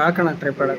ಹಾಕೋಣ ಟ್ರೈಪಾಡ್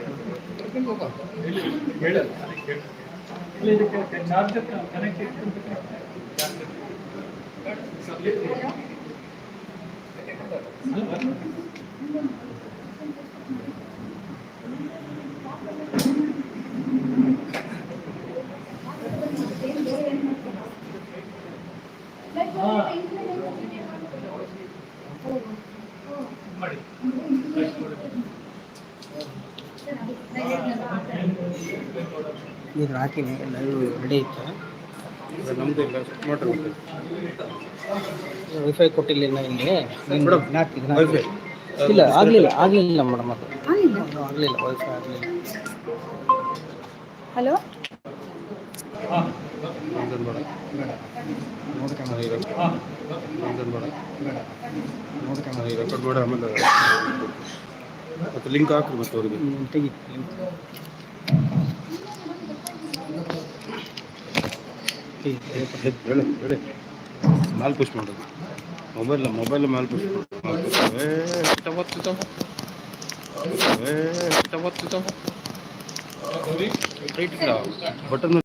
ಇದು ಹಾಕಿನಿ ಲೈವ್ ರೆಡಿ ಇತ್ತು. ನಮ್ದು ಇಲ್ಲ ಮೋಟರ್ ವೈಫೈ ಕೊಟ್ಟಿಲ್ಲ ಇಲ್ಲಿ ವೈಫೈ ಇಲ್ಲ ಆಗಲಿಲ್ಲ ಮೇಡಮ್, ಅದು ಆಗಲಿಲ್ಲ, ವೈಫೈ ಆಗಲಿಲ್ಲ. ಹಲೋ ರೆಕಾರ್ಡ್ ಮಾಡಿ ಆಮೇಲೆ ಮತ್ತು ಲಿಂಕ್ ಹಾಕ್ರಿ ಮತ್ತು ಅವ್ರಿಗೆ ತೆಗಿ ಹೇಳಿ ಮಾಲ್ ಪುಷ್ ಮಾಡೋದು mobile mall push button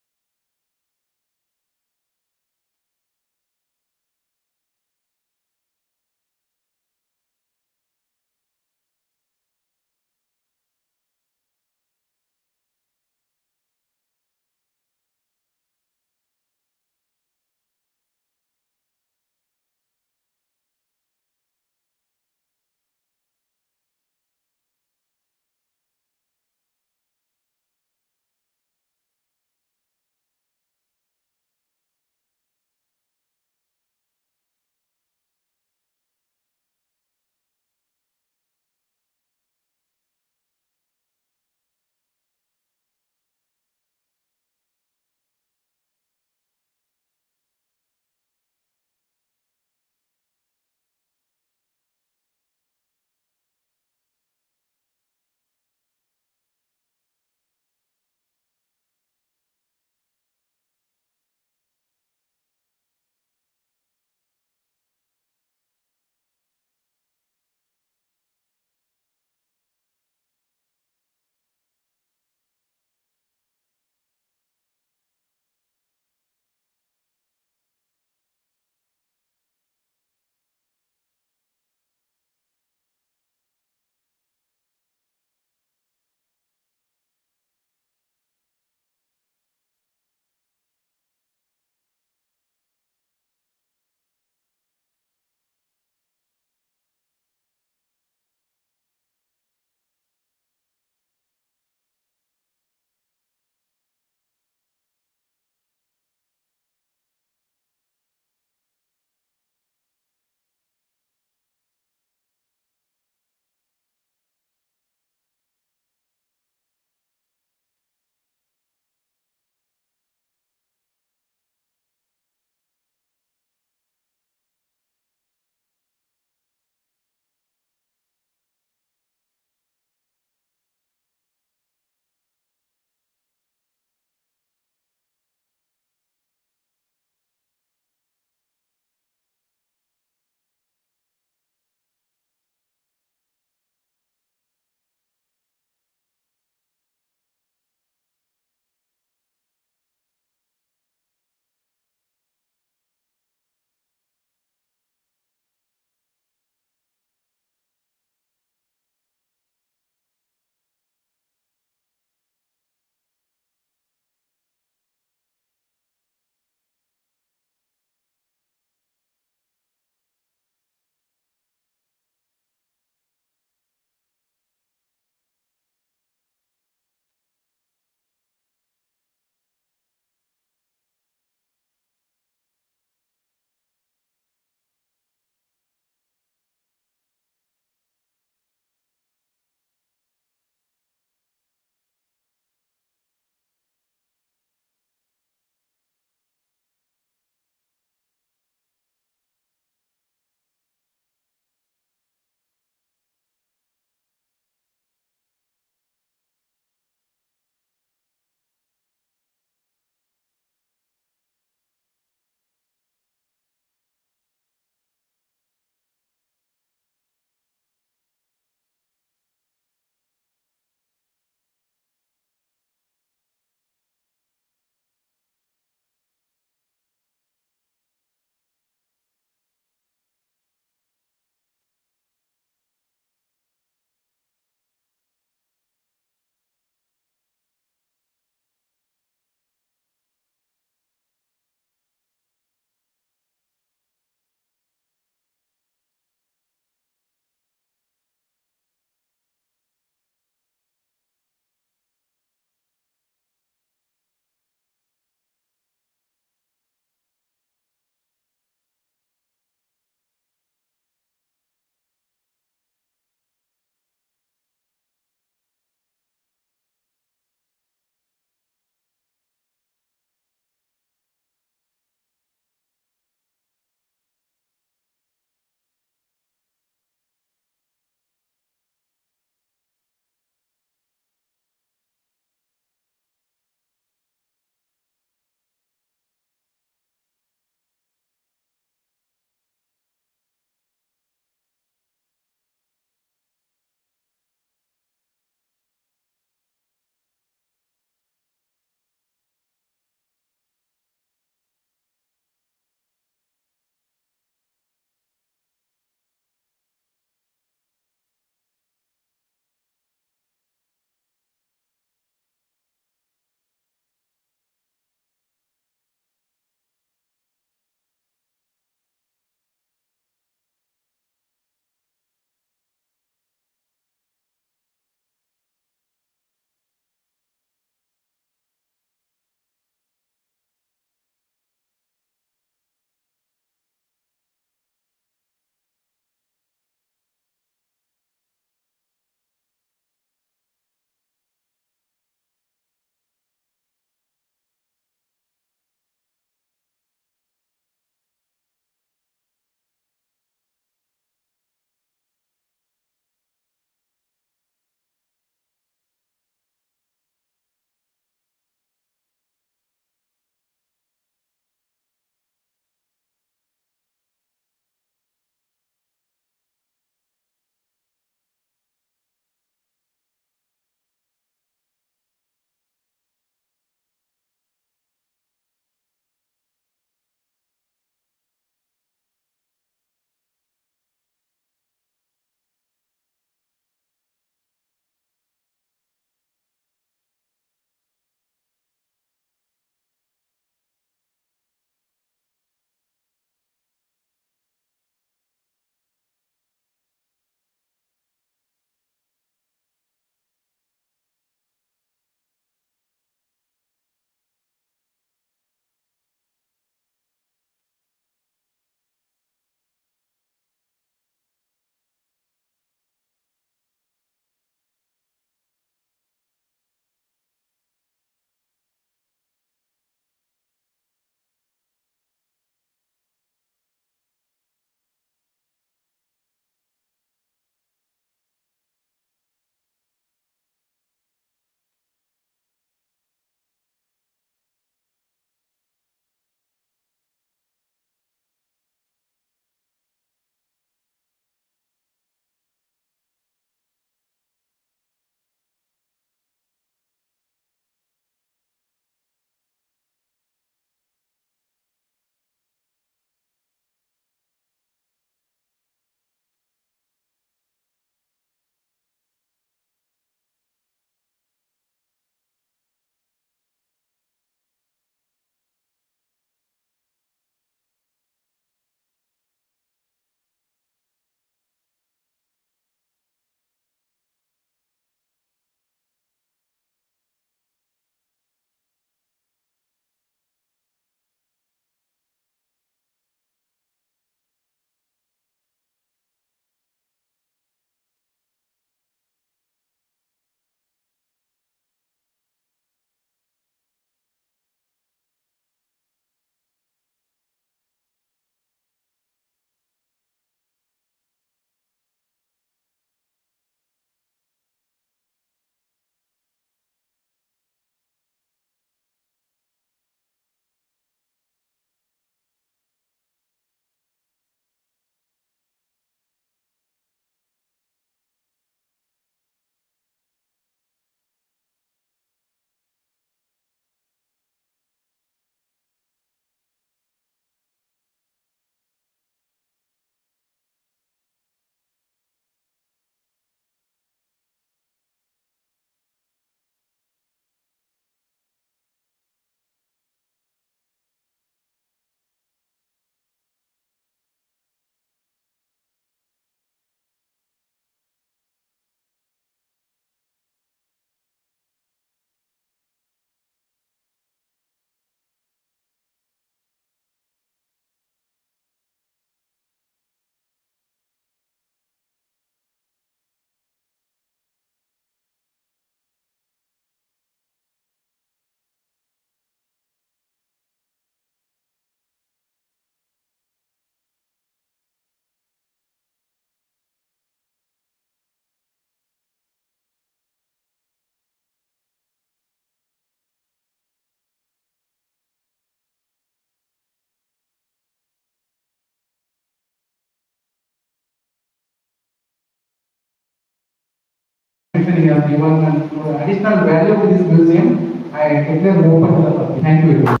information he has given and additional value to this museum, I declare open to the public. Thank you very much.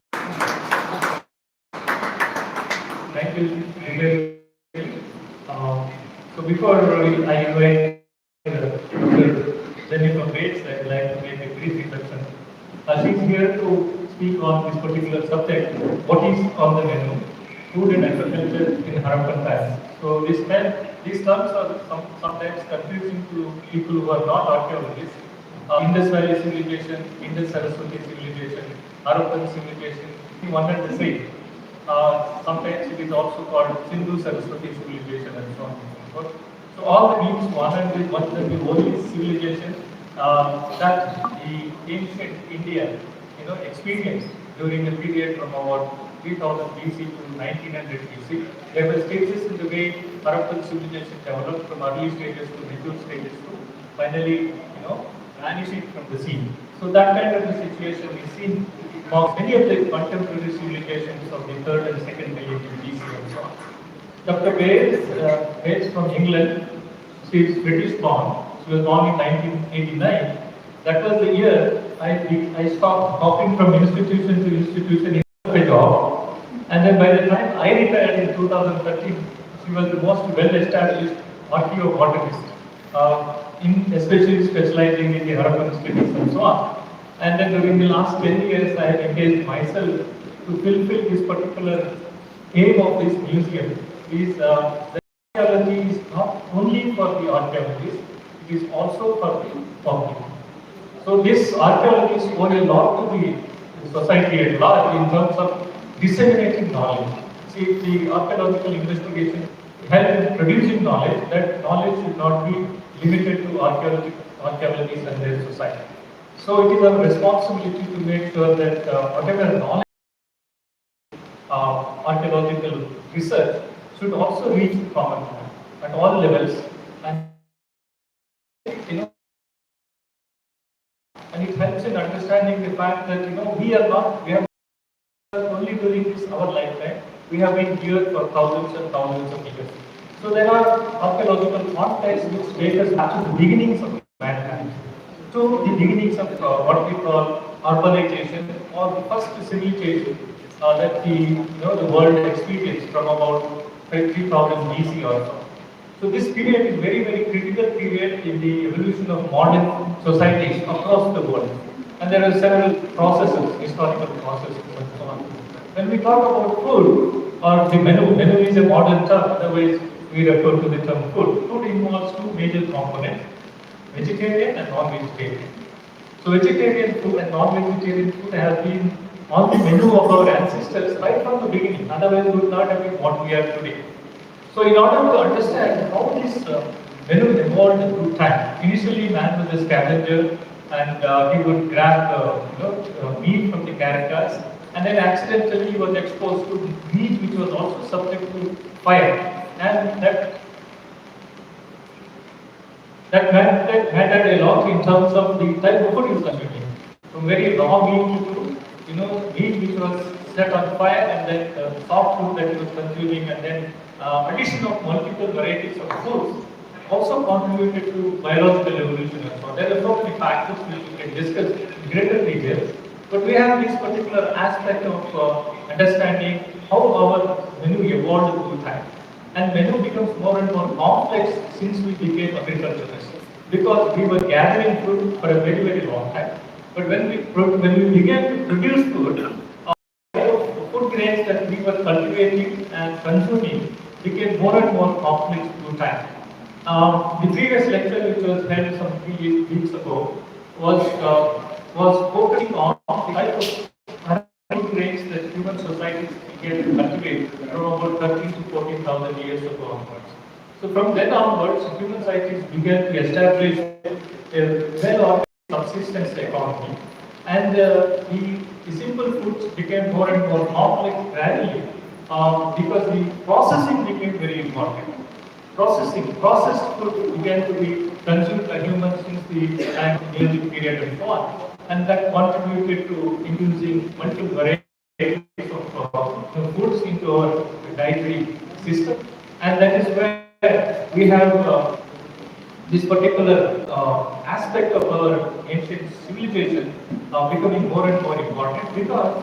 Thank you. So before I invite Dr. Jennifer Bates, I would like to make a brief introduction. She's here to speak on this particular subject, what is on the menu, food and agriculture in Harappan times. So these terms are sometimes confusing to people who are not archaeologists. Indus Valley civilization, Indus Saraswati civilization, Harappan civilization, one and the same. Sometimes it is also called Sindhu Saraswati civilization and so on and so forth. So all the names one and the only civilization that the ancient India experienced during the period from about 3000 BC to 1900 BC. There were stages in the way Harappan civilization developed from early stages to middle stages to finally vanishing from the scene. So that kind of a situation is seen among many of the contemporary civilizations of the 3rd and 2nd millennium BC and so on. Dr. Bates from England, she is British born. She was born in 1989. That was the year I stopped hopping from institution to institution in a job. And then by the time I retired in 2013, she was the most well-established archaeobotanist, especially specializing in the Harappan studies and so on. And then during the last 10 years, I have engaged myself to fulfill this particular aim of this museum. The archaeology is not only for the archaeologists, it is also for the public. So this archaeologists owe a lot to the society at large in terms of disseminating knowledge. See, the archaeological investigation help in producing knowledge. That knowledge should not be limited to archaeologists and their society. So it is our responsibility to make sure that whatever knowledge archaeological research should also reach the common man at all levels, and and it helps in understanding the fact that we have only during this our lifetime. We have been here for thousands and thousands of years. So there are archaeological contexts which take us back to the beginnings of mankind, to the beginnings of what we call urbanization or the first civilization that the world experienced from about 3000 BC or so. So this period is very, very critical period in the evolution of modern societies across the world. And there are several processes, historical processes and so on. When we talk about food or the menu is a modern term, otherwise we refer to the term food. Food involves two major components, vegetarian and non-vegetarian. So vegetarian food and non-vegetarian food have been on the menu of our ancestors right from the beginning. Otherwise, we would not have been what we are today. So, in order to understand how this menu evolved through time, initially man was a scavenger, and he would grab meat from the carcasses, and then accidentally he was exposed to meat which was also subject to fire, and that mattered a lot in terms of the type of food he was consuming. From very raw meat to meat which was set on fire, and then soft food that he was consuming, and then addition of multiple varieties of foods also contributed to biological evolution and so on. There are so many factors which we can discuss in greater detail, but we have this particular aspect of understanding how our menu evolved through time. And menu becomes more and more complex since we became agriculturists, because we were gathering food for a very, very long time. But when we began to produce food, food grains that we were cultivating and consuming became more and more complex through time. The previous lecture, which was held some 3 weeks ago, was focusing on the type of food grains that human societies began to cultivate from about 13 to 14,000 years ago onwards. So from then onwards, human societies began to establish a well-organized subsistence economy, and the simple foods became more and more complex gradually because the processing became very important. Processed food began to be consumed by humans since the Neolithic period and so on, and that contributed to introducing multiple varieties of foods into our dietary system, and that is where we have this particular aspect of our ancient civilization becoming more and more important because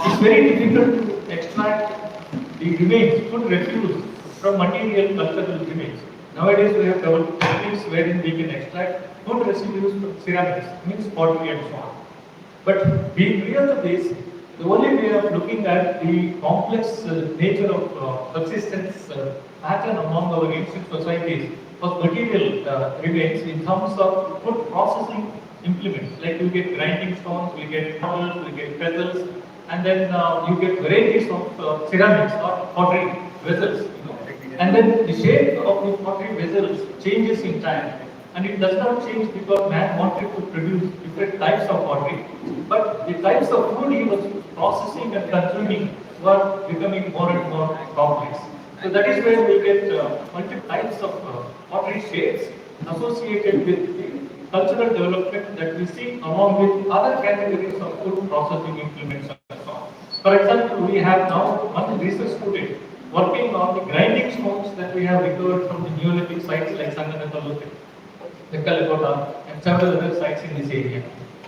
it's very difficult to extract the remains, food refuse from material cultural remains. Nowadays we have developed techniques wherein we can extract food residues from ceramics, means pottery and so on. But being real to this, the only way of looking at the complex nature of subsistence pattern among our ancient societies was material remains in terms of food processing implements. Like you get grinding stones, we get models, we get vessels, and then you get varieties of ceramics or pottery vessels. You know. And then the shape of the pottery vessels changes in time. And it does not change because man wanted to produce different types of pottery, but the types of food he was processing and consuming were becoming more and more complex. So that is where we get multiple types of pottery shapes associated with the cultural development that we see along with other categories of food processing implements and so on. For example, we have now one research student working on the grinding stones that we have recovered from the Neolithic sites like KANNADA, the Calcutta, and several other sites in this area.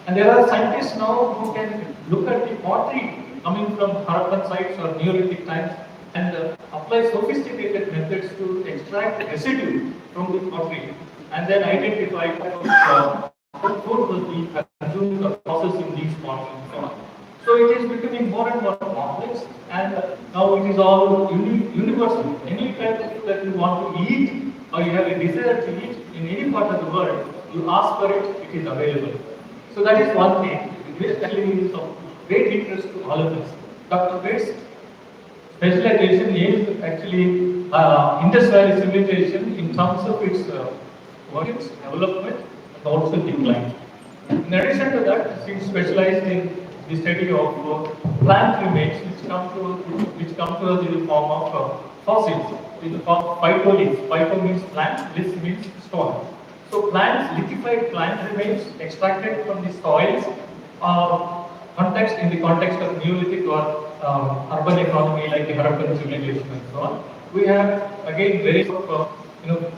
And there are scientists now who can look at the pottery coming from Harappan sites or Neolithic times and apply sophisticated methods to extract residue from the pottery and then identify what food was being consumed or processed in these pots and so on. So it is becoming more and more complex, and now it is all universal. Any type of food that you want to eat or you have a desire to eat in any part of the world, you ask for it, it is available. So that is one thing which actually is of great interest to all of us. Dr. Grace specialization is actually Indus Valley civilization in terms of its workings, development, and also decline. In addition to that, she specialized in the study of plant remains which come to us in the form of fossils, in the form of phytoliths. Phyto means plant, lith means stone. So plants, lithified plant remains extracted from the soils in the context of Neolithic or urban economy like the Harappan civilization and so on. We have again various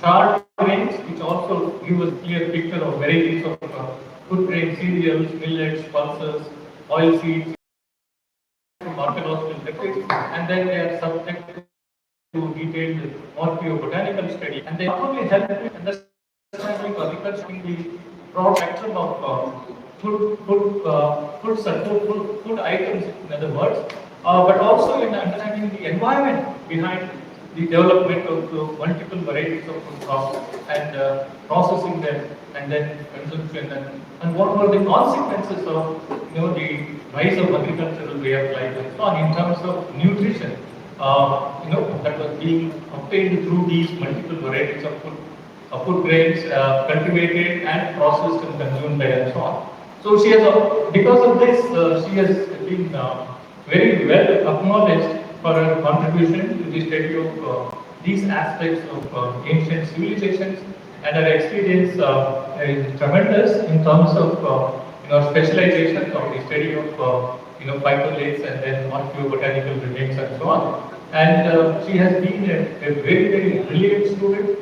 charred grains which also give us a clear picture of varieties of food grain, cereals, millets, pulses, oil seeds from archaeological records, and then they are subject to detailed archaeobotanical study, and they not only help in understanding or reconstructing the broad spectrum of food items, in other words, but also in understanding the environment behind the development of multiple varieties of food crops and processing them and then consumption and what were the consequences of the rise of agricultural way of life and so on in terms of nutrition that was being obtained through these multiple varieties of food grains cultivated and processed and consumed by and so on. So she has, because of this, she has been very well acknowledged for her contribution to the study of these aspects of ancient civilizations, and her experience is tremendous in terms of specialization of the study of phytoliths and then archaeobotanical remains and so on. And she has been a very, very brilliant student,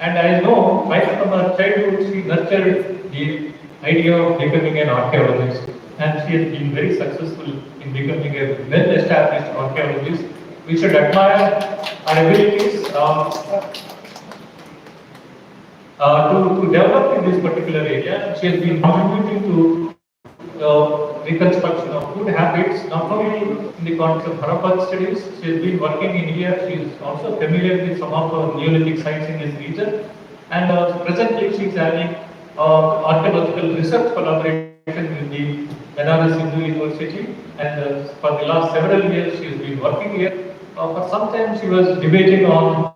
and I know right from her childhood she nurtured the idea of becoming an archaeologist, and she has been very successful in becoming a well-established archaeologist. We should admire her abilities to develop in this particular area. She has been contributing to reconstruction of food habits, not only in the context of Harappan studies. She has been working in India. She is also familiar with some of the Neolithic sites in this region, and presently she is having archaeological research collaboration with the Banaras Hindu University, and for the last several years she has been working here. For some time she was debating on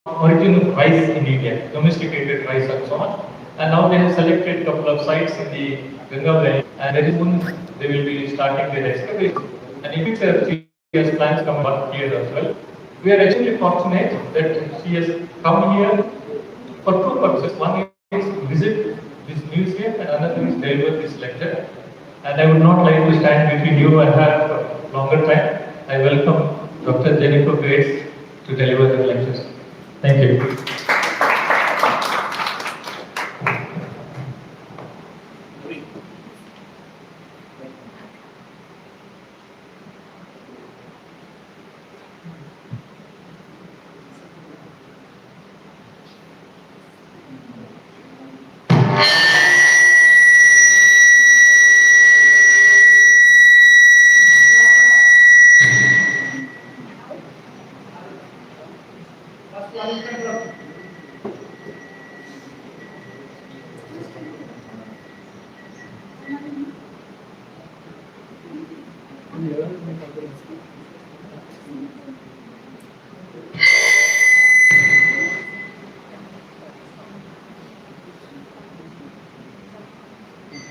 origin of rice in India, domesticated rice and so on. And now they have selected a couple of sites in the Ganga Valley, and very soon they will be starting their excavation. And in future she has plans come up here as well. We are extremely fortunate that she has come here for two purposes. One is to visit this museum, and another is deliver this lecture. And I would not like to stand between you and her for longer time. I welcome Dr. Jennifer Grace to deliver the lectures. Thank you.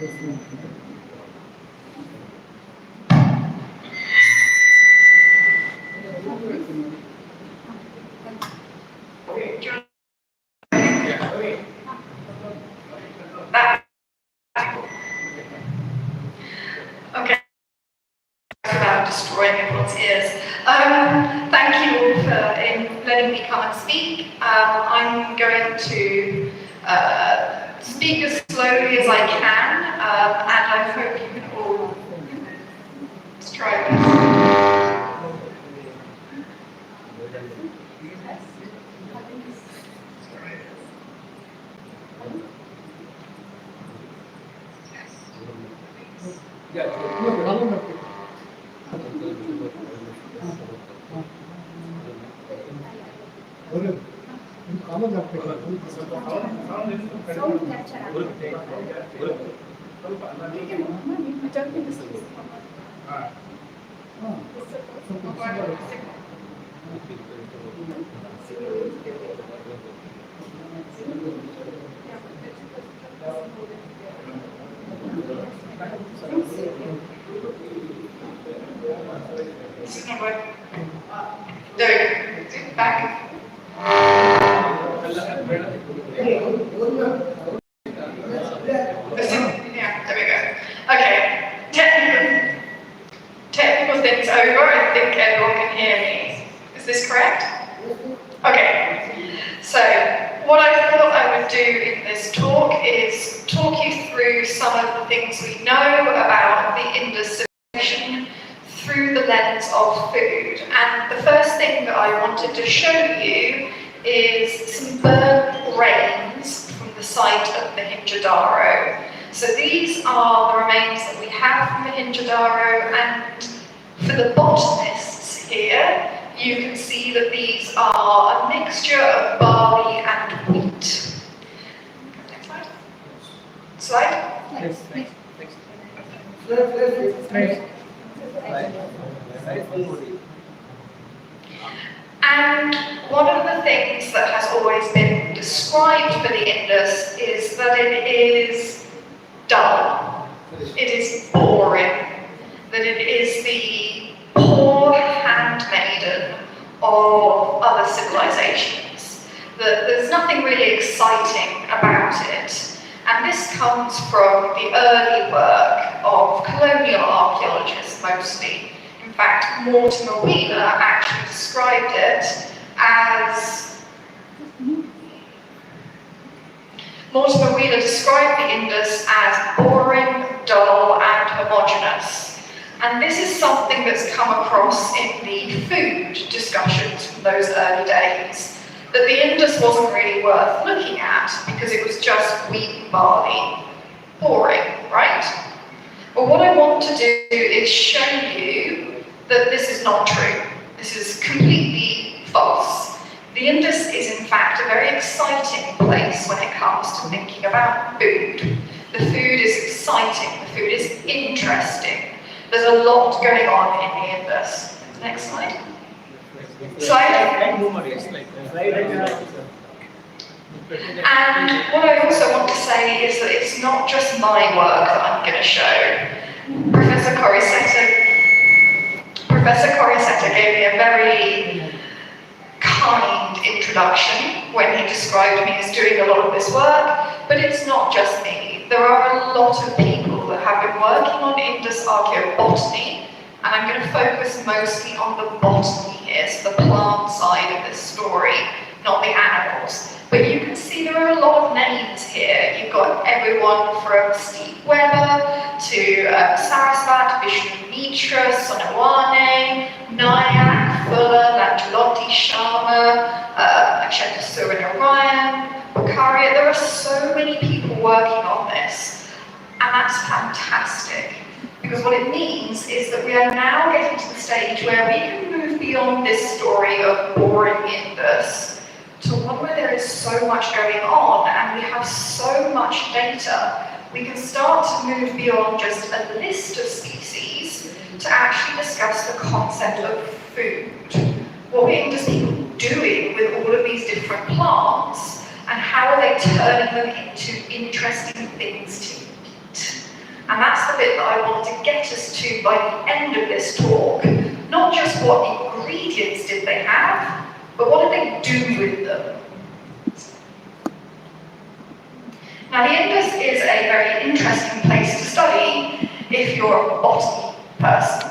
Okay. Without destroying everyone's ears. Thank you all for letting me come and speak. I'm going to speak as slowly as I can, and I hope you can all let's try this. This is not working. There we go. Back. Yeah, there we go. Okay, technical things over. I think everyone can hear me. Is this correct? Okay. So, what I thought I would do in this talk is talk you through some of the things we know about the Indus civilization through the lens of food. And the first thing that I wanted to show you is some burnt grains from the site of Mohenjo-daro. So these are the remains that we have from Mohenjo-daro, and for the botanists here, you can see that these are a mixture of barley and wheat. Next slide. Slide? Next. And one of the things that has always been described for the Indus is that it is dull, it is boring, that it is the poor handmaiden of other civilizations, that there's nothing really exciting about it. And this comes from the early work of colonial archaeologists mostly. In fact, Mortimer Wheeler actually described it as Mortimer Wheeler described the Indus as boring, dull, and homogeneous. And this is something that's come across in the food discussions from those early days, that the Indus wasn't really worth looking at because it was just wheat and barley. Boring, right? But what I want to do is show you that this is not true. This is completely false. The Indus is in fact a very exciting place when it comes to thinking about food. The food is exciting, the food is interesting. There's a lot going on in the Indus. Next slide. Slide. And what I also want to say is that it's not just my work that I'm going to show. Professor Corisetta gave me a very kind introduction when he described me as doing a lot of this work, but it's not just me. There are a lot of people that have been working on Indus archaeobotany, and I'm going to focus mostly on the botany here, so the plant side of this story, not the animals. But you can see there are a lot of names here. You've got everyone from Steve Webber to Sarasvat, Vishnu Mitra, Sonawane, Nayak, Fuller, Langelotti, Sharma, Aksheta Surinarayan, Bukharia. There are so many people working on this, and that's fantastic. Because what it means is that we are now getting to the stage where we can move beyond this story of boring Indus to one where there is so much going on and we have so much data. We can start to move beyond just a list of species to actually discuss the concept of food. What are Indus people doing with all of these different plants, and how are they turning them into interesting things to eat? And that's the bit that I want to get us to by the end of this talk. Not just what ingredients did they have, but what did they do with them? Now, the Indus is a very interesting place to study if you're a botany person.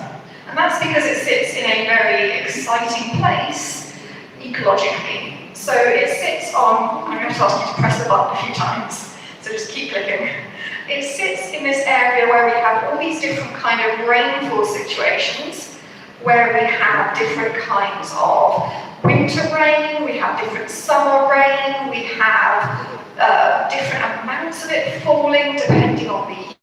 And that's because it sits in a very exciting place ecologically. So it sits on, I'm going to ask you to press the button a few times, so just keep clicking. It sits in this area where we have all these different kind of rainfall situations, where we have different kinds of winter rain, we have different summer rain, we have different amounts of it falling depending on the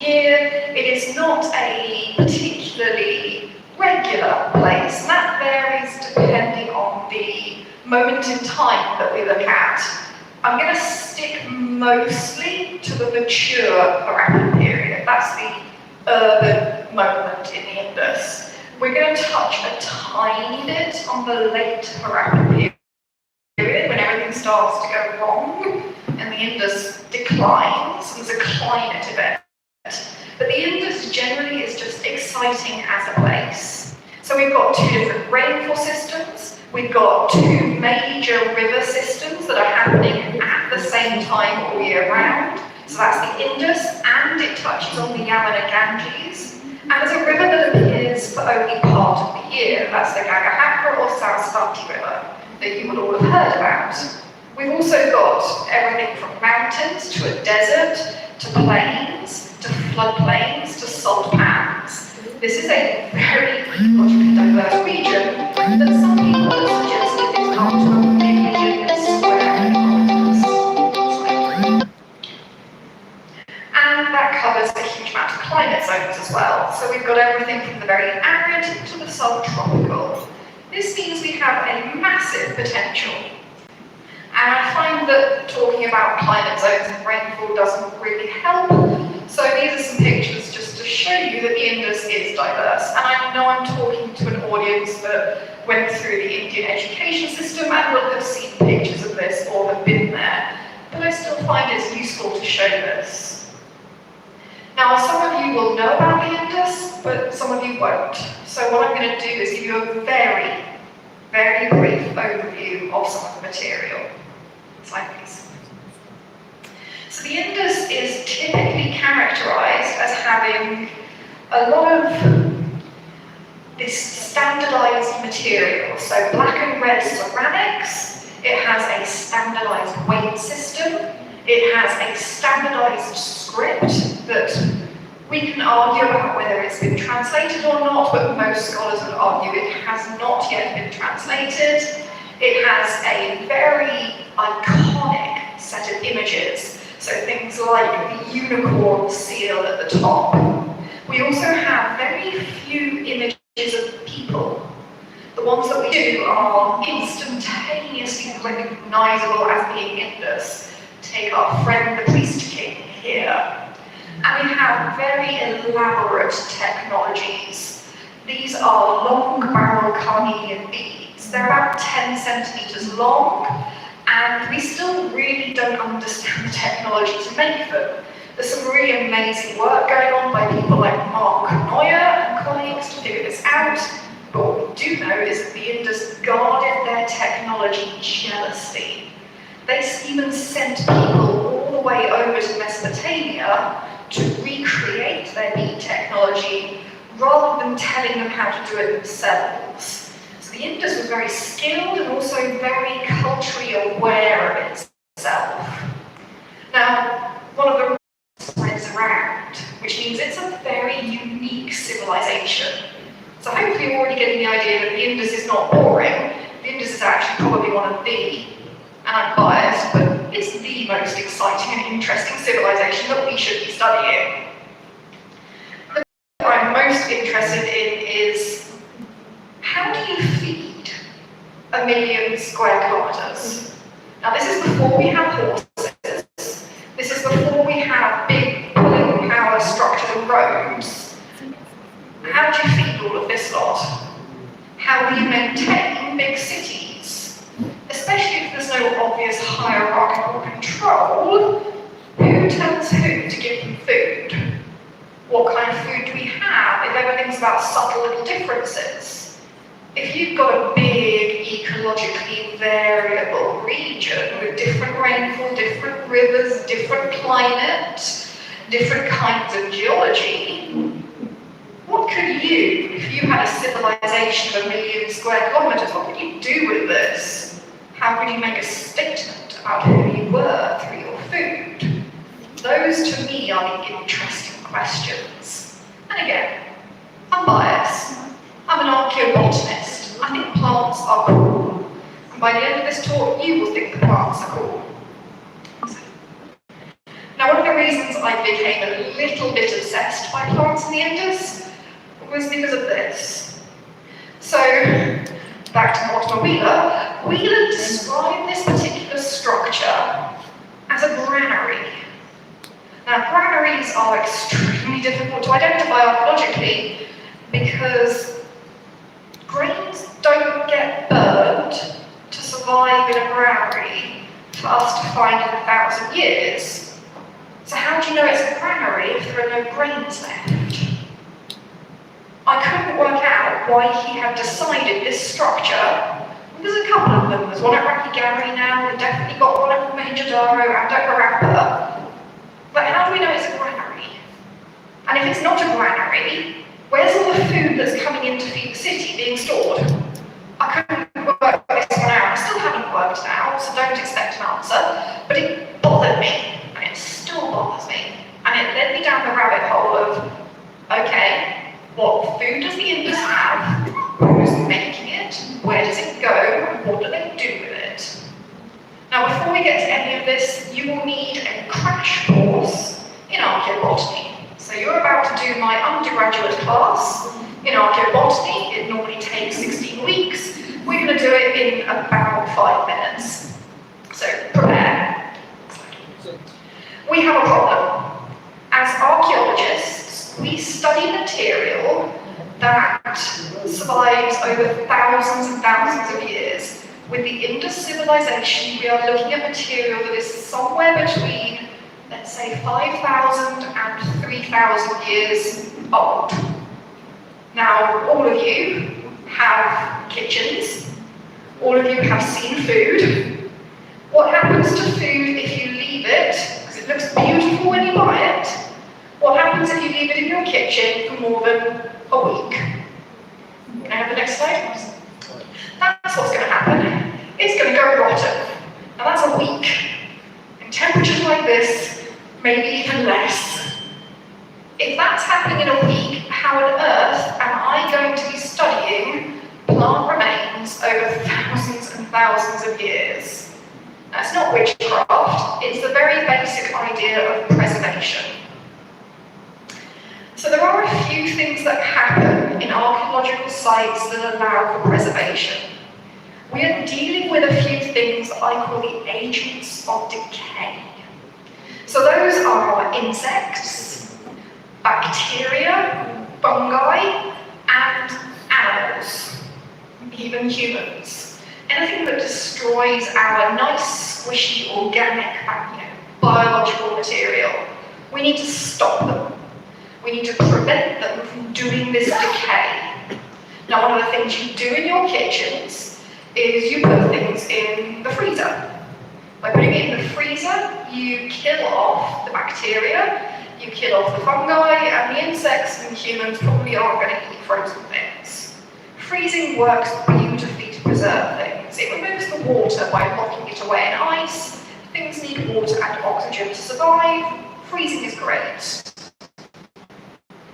year. It is not a particularly regular place, and that varies depending on the moment in time that we look at. I'm going to stick mostly to the mature Harappan period. That's the urban moment in the Indus. We're going to touch a tiny bit on the late Harappan period, when everything starts to go wrong and the Indus declines, and there's a climate event. But the Indus generally is just exciting as a place. So we've got two different rainfall systems, we've got two major river systems that are happening at the same time all year round. So that's the Indus, and it touches on the Yamuna Ganges. And there's a river that appears for only part of the year. That's the Gagahakra or Sarasvati River that you would all have heard about. We've also got everything from mountains to a desert, to plains, to floodplains, to salt pans. This is a very ecologically diverse region that some people have suggested is up to 1 million square kilometres. And that covers a huge amount of climate zones as well. So we've got everything from the very arid to the subtropical. This means we have a massive potential. And I find that talking about climate zones and rainfall doesn't really help. So these are some pictures just to show you that the Indus is diverse. And I know I'm talking to an audience that went through the Indian education system and will have seen pictures of this or have been there. But I still find it's useful to show this. Now, some of you will know about the Indus, but some of you won't. So what I'm going to do is give you a very, very brief overview of some of the material. Slide, please. So the Indus is typically characterized as having a lot of this standardized material. So black and red ceramics, it has a standardized weight system, it has a standardized script that we can argue about whether it's been translated or not, but most scholars would argue it has not yet been translated. It has a very iconic set of images, so things like the unicorn seal at the top. We also have very few images of people. The ones that we do are instantaneously recognizable as being Indus. Take our friend the priest king here. And we have very elaborate technologies. These are long barrel carnelian beads. They're about 10 centimeters long, and we still really don't understand the technology to make them. There's some really amazing work going on by people like Mark Neuer and colleagues to figure this out. But what we do know is that the Indus guarded their technology jealously. They even sent people all the way over to Mesopotamia to recreate their bead technology rather than telling them how to do it themselves. So the Indus was very skilled and also very culturally aware of itself. Now, one of the spreads around, which means it's a very unique civilization. So hopefully you're already getting the idea that the Indus is not boring. The Indus is actually probably one of the, and I'm biased, but it's the most exciting and interesting civilization that we should be studying. The thing I'm most interested in is, how do you feed 1 million square kilometers? Now this is before we have horses, this is before we have big pulling power structured roads. How do you feed all of this lot? How do you maintain big cities? Especially if there's no obvious hierarchical control, who tells who to give them food? What kind of food do we have? If everything's about subtle little differences. If you've got a big, ecologically variable region with different rainfall, different rivers, different climate, different kinds of geology, what could you, if you had a civilization of 1 million square kilometers, what could you do with this? How could you make a statement about who you were through your food? Those, to me, are the interesting questions. And again, I'm biased. I'm an archaeobotanist. I think plants are cool. And by the end of this talk, you will think the plants are cool. Now, one of the reasons I became a little bit obsessed by plants in the Indus was because of this. So, back to Mortimer Wheeler. Wheeler described this particular structure as a granary. Now, granaries are extremely difficult to identify archaeologically because grains don't get burned to survive in a granary for us to find in 1,000 years. So how do you know it's a granary if there are no grains left? I couldn't work out why he had decided this structure. There's a couple of them. There's one at Rakhigarhi now, we've definitely got one at Mohenjo-daro and at Harappa. But how do we know it's a granary? And if it's not a granary, where's all the food that's coming in to feed the city being stored? I couldn't work this one out. I still haven't worked it out, so don't expect an answer. But it bothered me, and it still bothers me. And it led me down the rabbit hole of, okay, what food does the Indus have? Who's making it? Where does it go? And what do they do with it? Now, before we get to any of this, you will need a crash course in archaeobotany. So you're about to do my undergraduate class in archaeobotany. It normally takes 16 weeks. We're going to do it in about 5 minutes. So prepare. We have a problem. As archaeologists, we study material that survives over thousands and thousands of years. With the Indus civilization, we are looking at material that is somewhere between, let's say, 5,000 and 3,000 years old. Now, all of you have kitchens. All of you have seen food. What happens to food if you leave it, because it looks beautiful when you buy it, what happens if you leave it in your kitchen for more than a week? Can I have the next slide? That's what's going to happen. It's going to go rotten. And that's a week. In temperatures like this, maybe even less. If that's happening in a week, how on earth am I going to be studying plant remains over thousands and thousands of years? That's not witchcraft, it's the very basic idea of preservation. So there are a few things that happen in archaeological sites that allow for preservation. We are dealing with a few things that I call the agents of decay. So those are insects, bacteria, fungi, and animals, even humans. Anything that destroys our nice, squishy, organic, biological material. We need to stop them. We need to prevent them from doing this decay. Now, one of the things you do in your kitchens is you put things in the freezer. By putting it in the freezer, you kill off the bacteria, you kill off the fungi, and the insects and humans probably aren't going to eat frozen things. Freezing works beautifully to preserve things. It removes the water by locking it away in ice. Things need water and oxygen to survive. Freezing is great.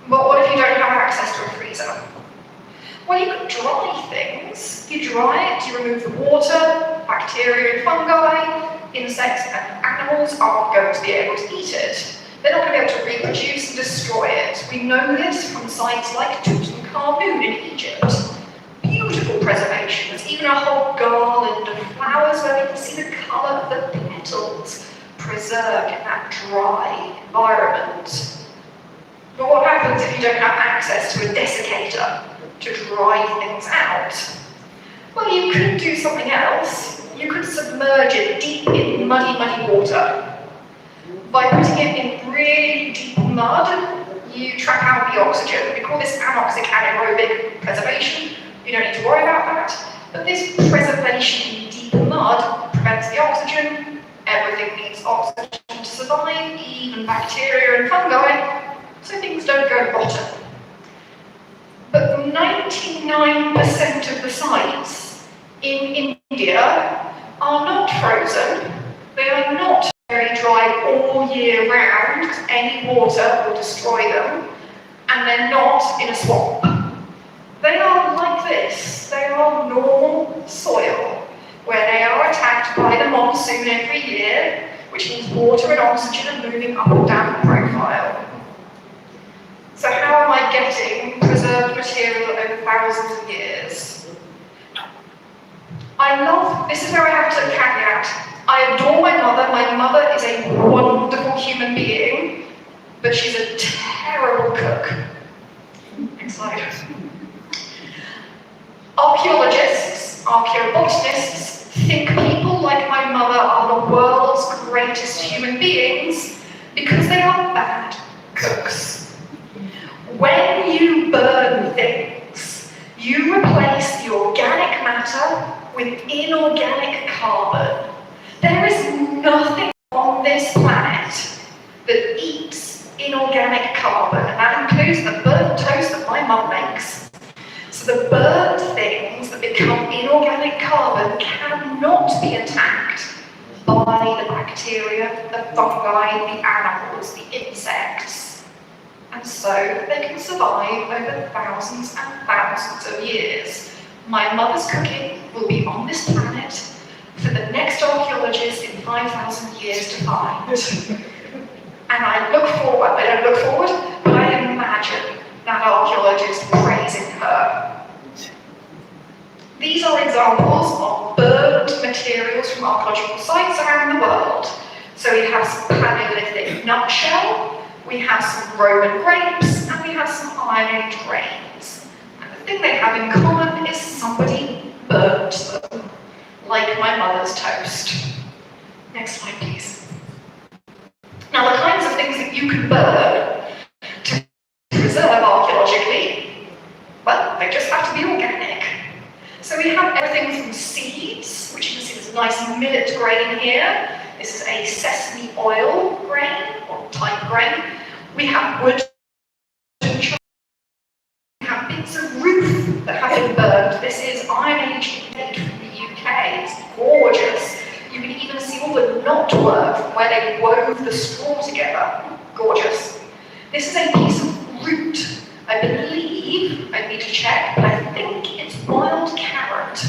But what if you don't have access to a freezer? Well, you can dry things. You dry it, you remove the water, bacteria and fungi, insects and animals aren't going to be able to eat it. They're not going to be able to reproduce and destroy it. We know this from sites like Tutankhamun in Egypt. Beautiful preservation. There's even a whole garland of flowers where we can see the colour of the petals preserved in that dry environment. But what happens if you don't have access to a desiccator to dry things out? Well, you could do something else. You could submerge it deep in muddy, muddy water. By putting it in really deep mud, you trap out the oxygen. We call this anoxic anaerobic preservation. You don't need to worry about that. But this preservation in deep mud prevents the oxygen. Everything needs oxygen to survive, even bacteria and fungi, so things don't go rotten. But 99% of the sites in India are not frozen. They are not very dry all year round. Any water will destroy them. And they're not in a swamp. They are like this. They are normal soil, where they are attacked by the monsoon every year, which means water and oxygen are moving up and down the profile. So how am I getting preserved material over thousands of years? This is where I have to caveat. I adore my mother. My mother is a wonderful human being, but she's a terrible cook. Next slide. Archaeologists, archaeobotanists think people like my mother are the world's greatest human beings because they are bad cooks. When you burn things, you replace the organic matter with inorganic carbon. There is nothing on this planet that eats inorganic carbon, and that includes the burnt toast that my mum makes. So the burnt things that become inorganic carbon cannot be attacked by the bacteria, the fungi, the animals, the insects. And so they can survive over thousands and thousands of years. My mother's cooking will be on this planet for the next archaeologist in 5,000 years to find. And I don't look forward, but I imagine that archaeologist praising her. These are examples of burnt materials from archaeological sites around the world. So we have some Paleolithic nutshell, we have some Roman grapes, and we have some Iron Age grains. And the thing they have in common is somebody burnt them, like my mother's toast. Next slide, please. Now, the kinds of things that you can burn to preserve archaeologically, well, they just have to be organic. So we have everything from seeds, which you can see there's a nice millet grain here. This is a sesame oil grain, or type grain. We have wood, we have bits of roof that have been burned. This is Iron Age made from the UK. It's gorgeous. You can even see all the knotwork from where they wove the straw together. Gorgeous. This is a piece of root. I believe, I need to check, but I think it's boiled carrot.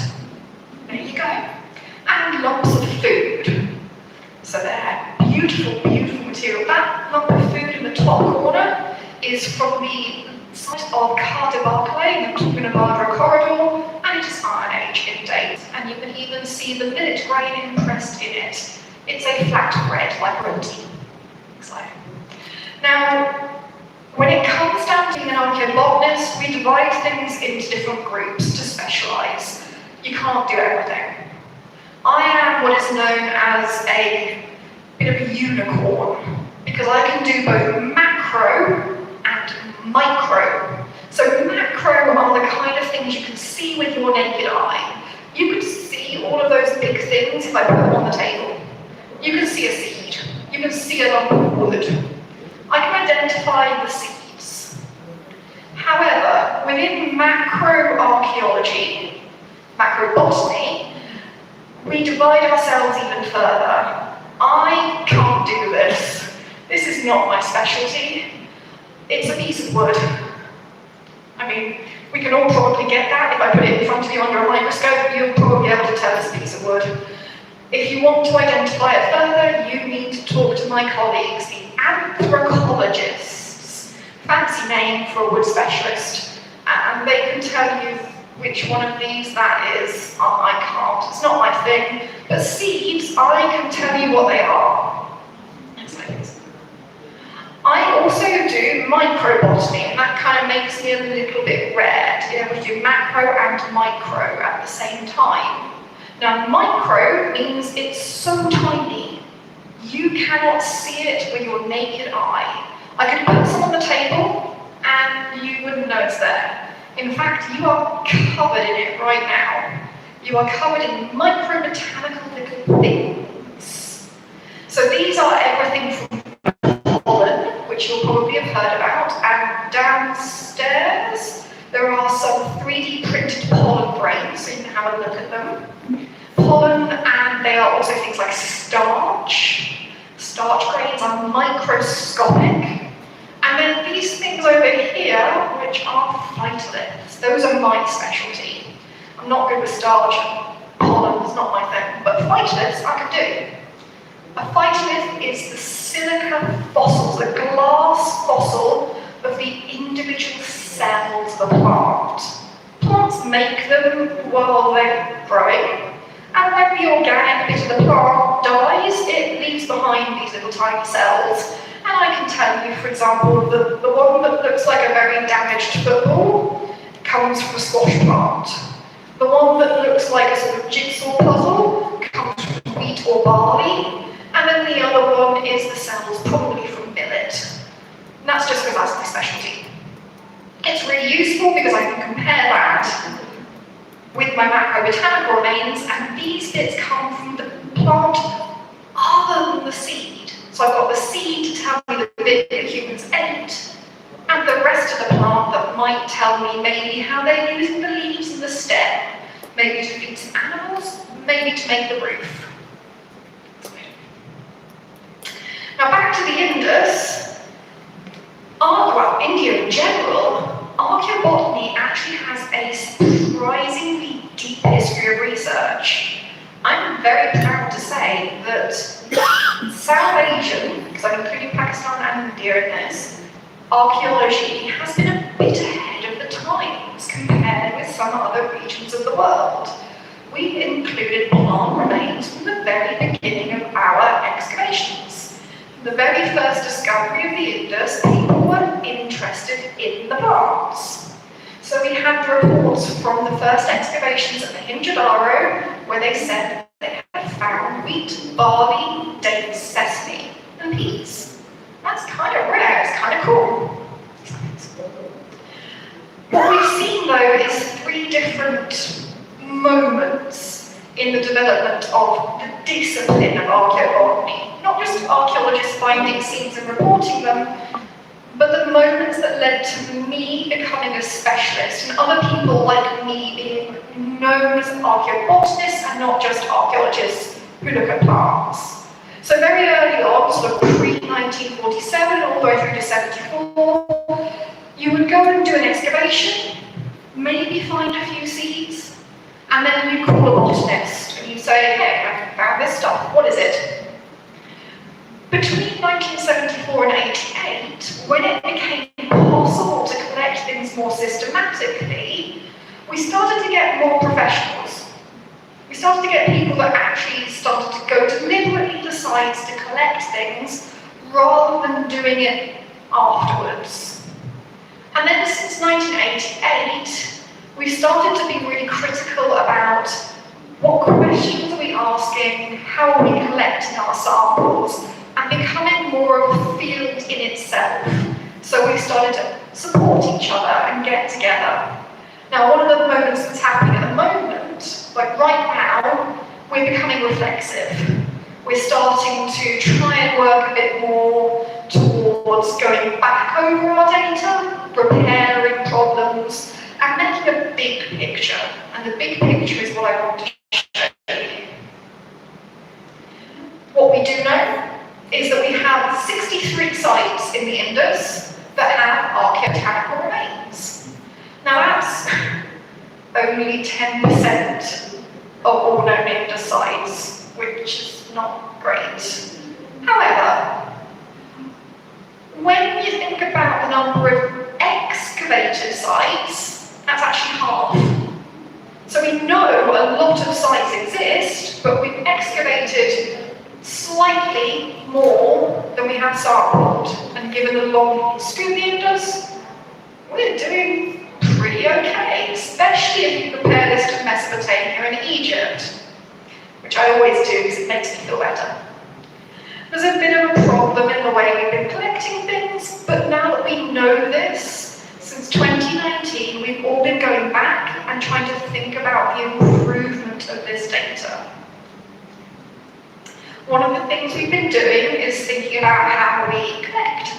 There you go. And lumps of food. So they're beautiful, beautiful material. That lump of food in the top corner is from the site of KANNADA in the Nevada corridor, and it is Iron Age in date. And you can even see the millet grain impressed in it. It's a flat bread, like roti. Next slide. Now, when it comes down to being an archaeobotanist, we divide things into different groups to specialise. You can't do everything. I am what is known as a bit of a unicorn, because I can do both macro and micro. So macro are the kind of things you can see with your naked eye. You can see all of those big things if I put them on the table. You can see a seed. You can see a lump of wood. I can identify the seeds. However, within macroarchaeology, macrobotany, we divide ourselves even further. I can't do this. This is not my specialty. It's a piece of wood. I mean, we can all probably get that. If I put it in front of you under a microscope, you'll probably be able to tell it's a piece of wood. If you want to identify it further, you need to talk to my colleagues, the anthropologists. Fancy name for a wood specialist. And they can tell you which one of these that is. I can't, it's not my thing. But seeds, I can tell you what they are. Next slide, please. I also do microbotany, and that kind of makes me a little bit rare to be able to do macro and micro at the same time. Now, micro means it's so tiny, you cannot see it with your naked eye. I could put some on the table and you wouldn't know it's there. In fact, you are covered in it right now. You are covered in micro-botanical little things. So these are everything from pollen, which you'll probably have heard about, and downstairs there are some 3D printed pollen grains, so you can have a look at them. Pollen, and they are also things like starch. Starch grains are microscopic. And then these things over here, which are phytoliths. Those are my specialty. I'm not good with starch and pollen, it's not my thing, but phytoliths I can do. A phytolith is the silica fossils, the glass fossil of the individual cells of a plant. Plants make them while they're growing, and when the organic bit of the plant dies, it leaves behind these little tiny cells. And I can tell you, for example, the one that looks like a very damaged football comes from a squash plant. The one that looks like a sort of jigsaw puzzle comes from wheat or barley. And then the other one is the cells probably from millet. And that's just because that's my specialty. It's really useful because I can compare that with my macrobotanical remains, and these bits come from the plant other than the seed. So I've got the seed to tell me the bit that humans ate, and the rest of the plant that might tell me maybe how they're using the leaves and the stem, maybe to feed some animals, maybe to make the roof. Now back to the Indus, well, India in general, archaeobotany actually has a surprisingly deep history of research. I'm very proud to say that South Asian, because I'm including Pakistan and India in this, archaeology has been a bit ahead of the times compared with some other regions of the world. We've included plant remains from the very beginning of our excavations. From the very first discovery of the Indus, people were interested in the plants. So we had reports from the first excavations at the Mohenjo-daro where they said they had found wheat, barley, dates, sesame, and peas. That's kind of rare, it's kind of cool. What we've seen though is 3 different moments in the development of the discipline of archaeobotany. Not just archaeologists finding scenes and reporting them, but the moments that led to me becoming a specialist and other people like me being known as archaeobotanists and not just archaeologists who look at plants. So very early on, sort of pre-1947 all the way through to 74, you would go and do an excavation, maybe find a few seeds, and then you call a botanist and you say, hey, I found this stuff, what is it? Between 1974 and 88, when it became possible to collect things more systematically, we started to get more professionals. We started to get people that actually started to go deliberately to sites to collect things rather than doing it afterwards. And then since 1988, we started to be really critical about what questions are we asking, how are we collecting our samples, and becoming more of a field in itself. So we started to support each other and get together. Now, one of the moments that's happening at the moment, like right now, we're becoming reflexive. We're starting to try and work a bit more towards going back over our data, repairing problems, and making a big picture. And the big picture is what I want to show you. What we do know is that we have 63 sites in the Indus that have archaeobotanical remains. Now that's only 10% of all known Indus sites, which is not great. However, when you think about the number of excavated sites, that's actually half. So we know a lot of sites exist, but we've excavated slightly more than we have sampled, and given the long history of the Indus, we're doing pretty okay, especially if you compare this to Mesopotamia and Egypt, which I always do because it makes me feel better. There's a bit of a problem problem in the way we've been collecting things, but now that we know this, since 2019, we've all been going back and trying to think about the improvement of this data. One of the things we've been doing is thinking about how we collect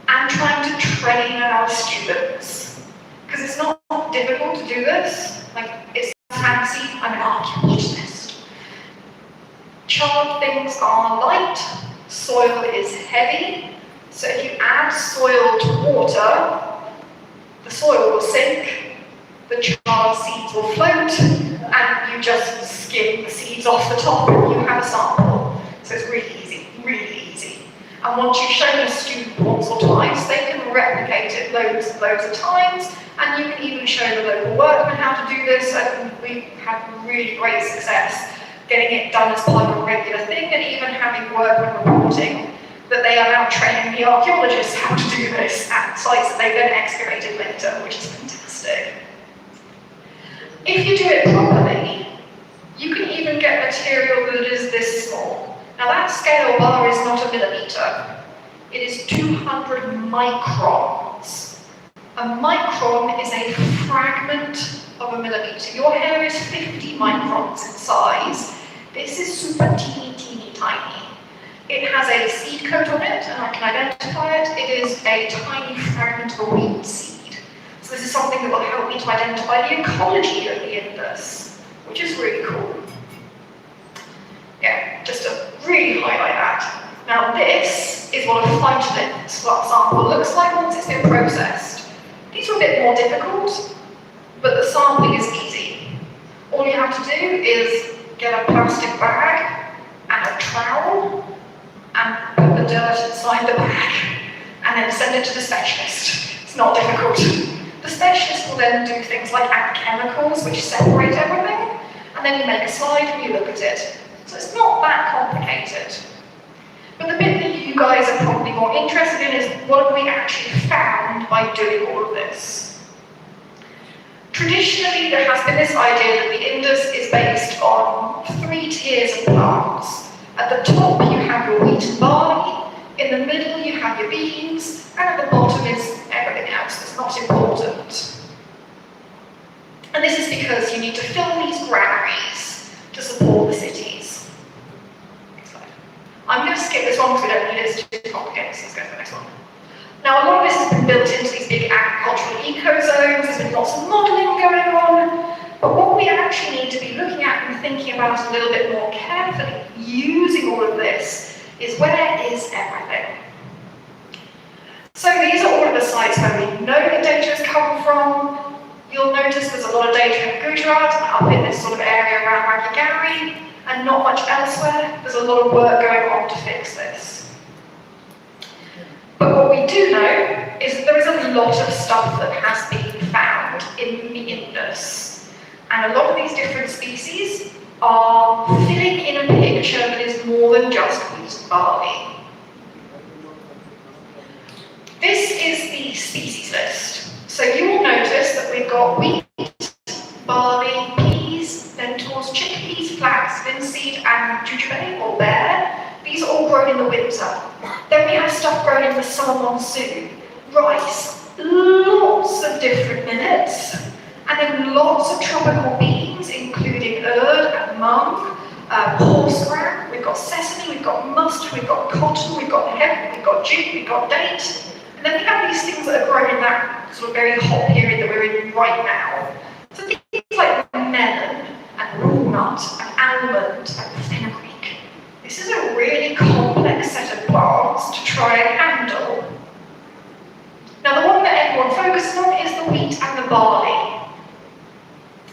and trying to train our students. Because it's not difficult to do this. Like, it's fancy, I'm an archaeologist. Charred things are light, soil is heavy, so if you add soil to water, the soil will sink, the charred seeds will float, and you just skim the seeds off the top and you have a sample. So it's really easy, really easy. And once you've shown a student once or twice, they can replicate it loads and loads of times, and you can even show the local workmen how to do this, and we've had really great success getting it done as part of a regular thing, and even having workmen reporting that they are now training the archaeologists how to do this at sites that they've then excavated later, which is fantastic. If you do it properly, you can even get material that is this small. Now that scale bar is not a millimeter, it is 200 microns. A micron is a fragment of a millimeter. Your hair is 50 microns in size. This is super teeny tiny. It has a seed coat on it, and I can identify it. It is a tiny fragment of a wheat seed. So this is something that will help me to identify the ecology of the Indus, which is really cool. Yeah, just to really highlight that. Now this is what a phytolith sample looks like once it's been processed. These are a bit more difficult, but the sampling is easy. All you have to do is get a plastic bag and a trowel and put the dirt inside the bag and then send it to the specialist. It's not difficult. The specialist will then do things like add chemicals which separate everything, and then you make a slide and you look at it. So it's not that complicated. But the bit that you guys are probably more interested in is what have we actually found by doing all of this. Traditionally, there has been this idea that the Indus is based on 3 tiers of plants. At the top you have your wheat and barley, in the middle you have your beans, and at the bottom is everything else that's not important. And this is because you need to fill these granaries to support the cities. Next slide. I'm going to skip this one because we don't need it, it's too complicated, so let's go to the next one. Now a lot of this has been built into these big agricultural ecozones, there's been lots of modelling going on, but what we actually need to be looking at and thinking about a little bit more carefully, using all of this, is where is everything? So these are all of the sites where we know the data has come from. You'll notice there's a lot of data in Gujarat, up in this sort of area around Rajagiri, and not much elsewhere. There's a lot of work going on to fix this. But what we do know is that there is a lot of stuff that has been found in the Indus. And a lot of these different species are filling in a picture that is more than just wheat and barley. This is the species list. So you will notice that we've got wheat, barley, peas, lentils, chickpeas, flax, linseed, and jujube or bear. These are all grown in the winter. Then we have stuff grown in the summer monsoon, rice, lots of different millets, and then lots of tropical beans, including urd and mung, horse gram. We've got sesame, we've got mustard, we've got cotton, we've got hemp, we've got jute, we've got date. And then we have these things that are grown in that sort of very hot period that we're in right now. So things like melon and walnut and almond and fenugreek. This is a really complex set of plants to try and handle. Now the one that everyone focuses on is the wheat and the barley.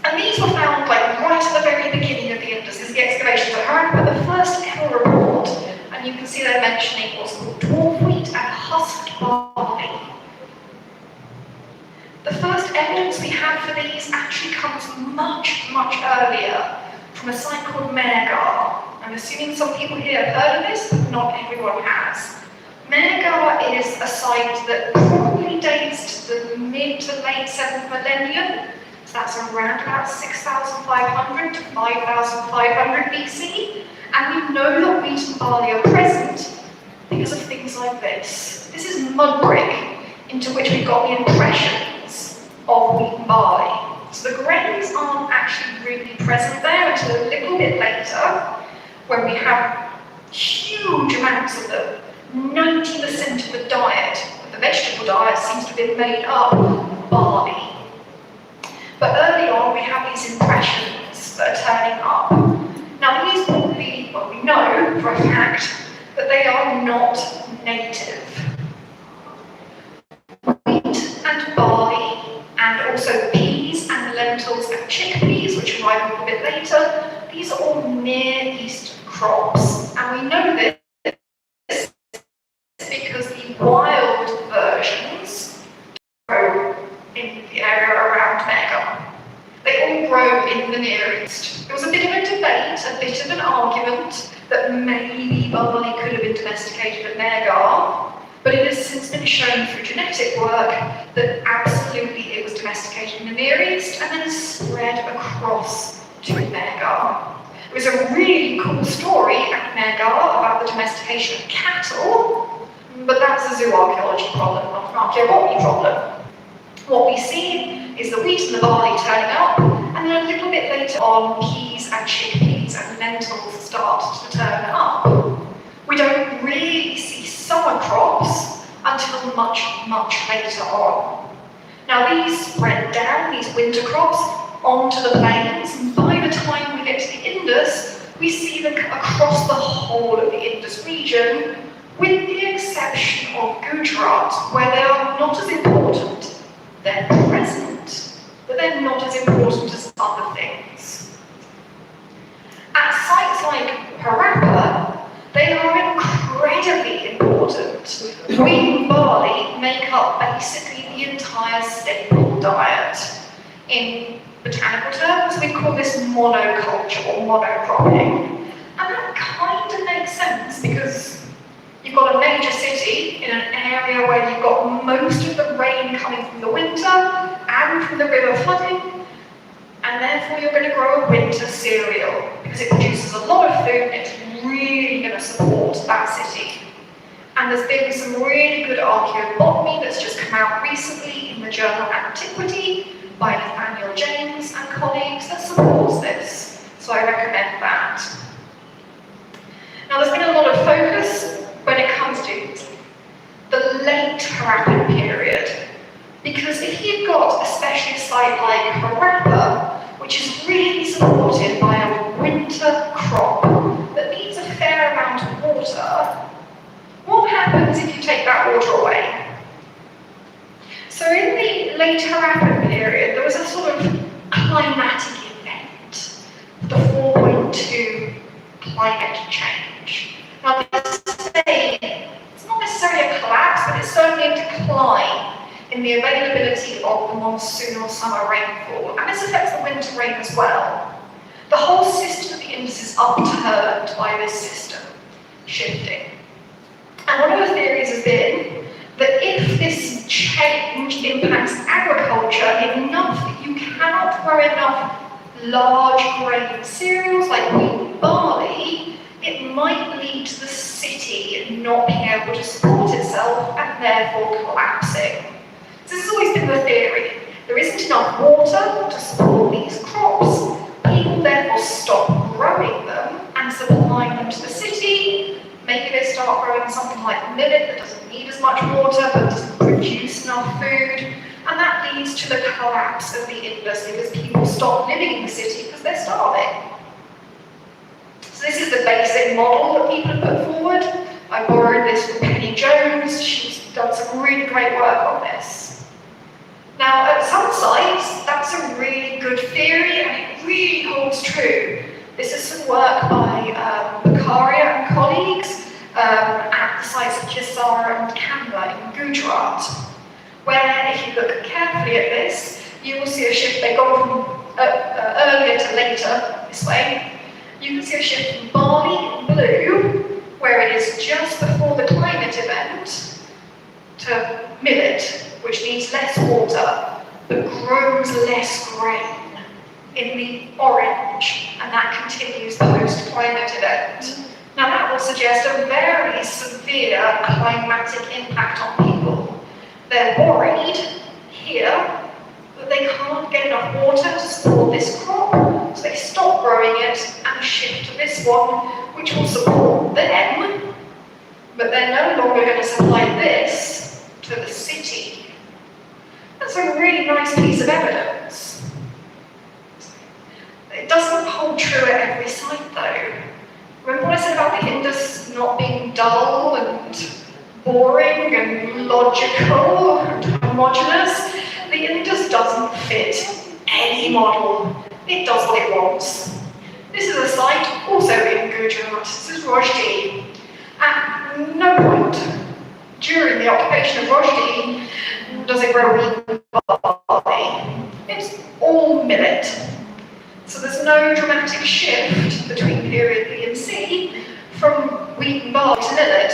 And these were found like right at the very beginning of the Indus. This is the excavations that happened, but the first ever report, and you can see they're mentioning what's called dwarf wheat and husked barley. The first evidence we have for these actually comes much earlier from a site called Mehrgarh. I'm assuming some people here have heard of this, but not everyone has. Mehrgarh is a site that probably dates to the mid to late 7th millennium. So that's around about 6,500 to 5,500 BC. And we know that wheat and barley are present because of things like this. This is mud brick into which we've got the impressions of wheat and barley. So the grains aren't actually really present there until a little bit later, when we have huge amounts of them. 90% of the diet, of the vegetable diet, seems to have been made up of barley. But early on, we have these impressions that are turning up. Now, these we know for a fact that they are not native. Wheat and barley, and also peas and lentils and chickpeas, which arrive a little bit later, these are all Near Eastern crops. And we know this because the wild versions grow in the area around Mecca. They all grow in the Near East. There was a bit of a debate, a bit of an argument that maybe barley could have been domesticated at Nergar, but it has since been shown through genetic work that absolutely it was domesticated in the Near East and then spread across to Nergar. There was a really cool story at Nergar about the domestication of cattle, but that's a zoo archaeology problem, not an archaeology problem. What we see is the wheat and the barley turning up, and then a little bit later on, peas and chickpeas and lentils start to turn up. We don't really see summer crops until much, much later on. Now these spread down, these winter crops, onto the plains, and by the time we get to the Indus, we see them across the whole of the Indus region, with the exception of Gujarat, where they are not as important. They're present, but they're not as important as other things. At sites like Harappa, they are incredibly important. Wheat and barley make up basically the entire staple diet. In botanical terms, we call this monoculture or monocropping. And that kind of makes sense because you've got a major city in an area where you've got most of the rain coming from the winter and from the river flooding, and therefore you're going to grow a winter cereal because it produces a lot of food and it's really going to support that city. And there's been some really good archaeobotany that's just come out recently in the journal Antiquity by Nathaniel James and colleagues that supports this, so I recommend that. Now there's been a lot of focus when it comes to the late Harappan period, because if you've got especially a site like Harappa, which is really supported by a winter crop that needs a fair amount of water, what happens if you take that water away? So in the late Harappan period, there was a sort of climatic event, the 4.2 climate change. Now this it's not necessarily a collapse, but it's certainly a decline in the availability of the monsoonal summer rainfall, and this affects the winter rain as well. The whole system of the Indus is upturned by this system shifting. And one of the theories has been that if this change impacts agriculture enough that you cannot grow enough large grain cereals like wheat and barley, it might lead to the city not being able to support itself and therefore collapsing. So this has always been the theory. There isn't enough water to support these crops. People therefore stop growing them and supplying them to the city. Maybe they start growing something like millet that doesn't need as much water but doesn't produce enough food. And that leads to the collapse of the Indus because people stop living in the city because they're starving. So this is the basic model that people have put forward. I borrowed this from Penny Jones. She's done some really great work on this. Now, at some sites, that's a really good theory and it really holds true. This is some work by Bakaria and colleagues at the sites of Kisar and KANNADA in Gujarat, where if you look carefully at this, you will see a shift. They've gone from earlier to later this way. You can see a shift from barley in blue, where it is just before the climate event, to millet, which needs less water, but grows less grain, in the orange, and that continues post-climate event. Now that will suggest a very severe climatic impact on people. They're worried here that they can't get enough water to support this crop, so they stop growing it and shift to this one, which will support them, but they're no longer going to supply this to the city. That's a really nice piece of evidence. It doesn't hold true at every site though. Remember what I said about the Indus not being dull and boring and logical and homogeneous? The Indus doesn't fit any model. It does what it wants. This is a site also in Gujarat. This is Rojdi. At no point during the occupation of Rojdi does it grow wheat and barley. It's all millet. So there's no dramatic shift between period B and C from wheat and barley to millet.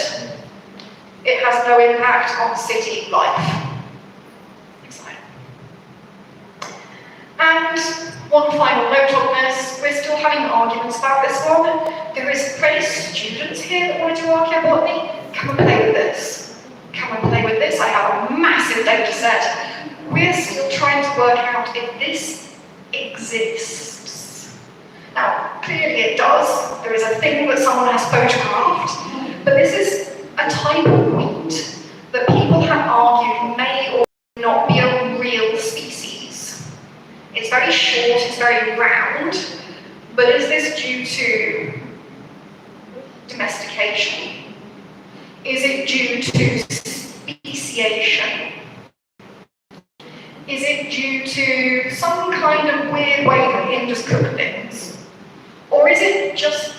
It has no impact on city life. Next slide. And one final note on this, we're still having arguments about this one. There is plenty of students here that want to do archaeobotany. Come and play with this. Come and play with this. I have a massive data set. We're still trying to work out if this exists. Now, clearly it does. There is a thing that someone has photographed, but this is a type of wheat that people have argued may or may not be a real species. It's very short, it's very round, but is this due to domestication? Is it due to speciation? Is it due to some kind of weird way that the Indus cook things? Or is it just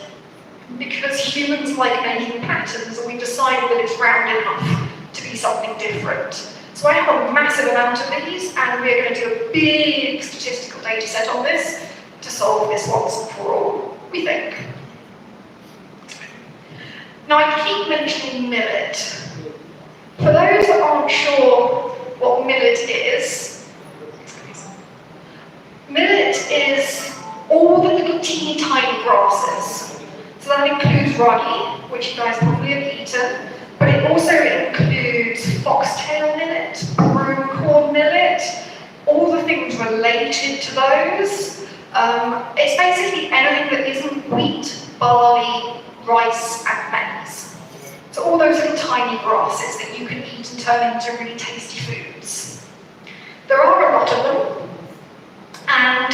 because humans like making patterns and we decided that it's round enough to be something different? So I have a massive amount of these, and we're going to do a big statistical data set on this to solve this once and for all, we think. Now I keep mentioning millet. For those that aren't sure what millet is all the little teeny tiny grasses. So that includes ragi, which you guys probably have eaten, but it also includes foxtail millet, broom millet, all the things related to those. It's basically anything that isn't wheat, barley, rice, and maize. So all those little tiny grasses that you can eat and turn into really tasty foods. There are a lot of them, and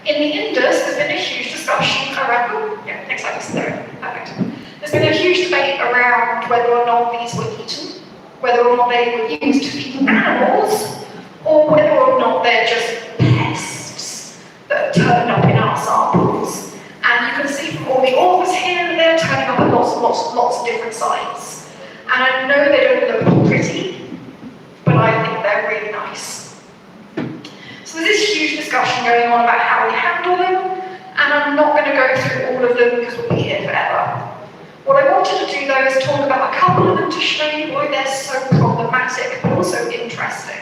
in the Indus there's been a huge discussion around, next slide is there, perfect. There's been a huge debate around whether or not these were eaten, whether or not they were used to feed animals, or whether or not they're just pests that turned up in our samples. And you can see from all the authors here that they're turning up at lots of different sites. And I know they don't look pretty, but I think they're really nice. So there's this huge discussion going on about how we handle them, and I'm not going to go through all of them because we'll be here forever. What I wanted to do though is talk about a couple of them to show you why they're so problematic, but also interesting.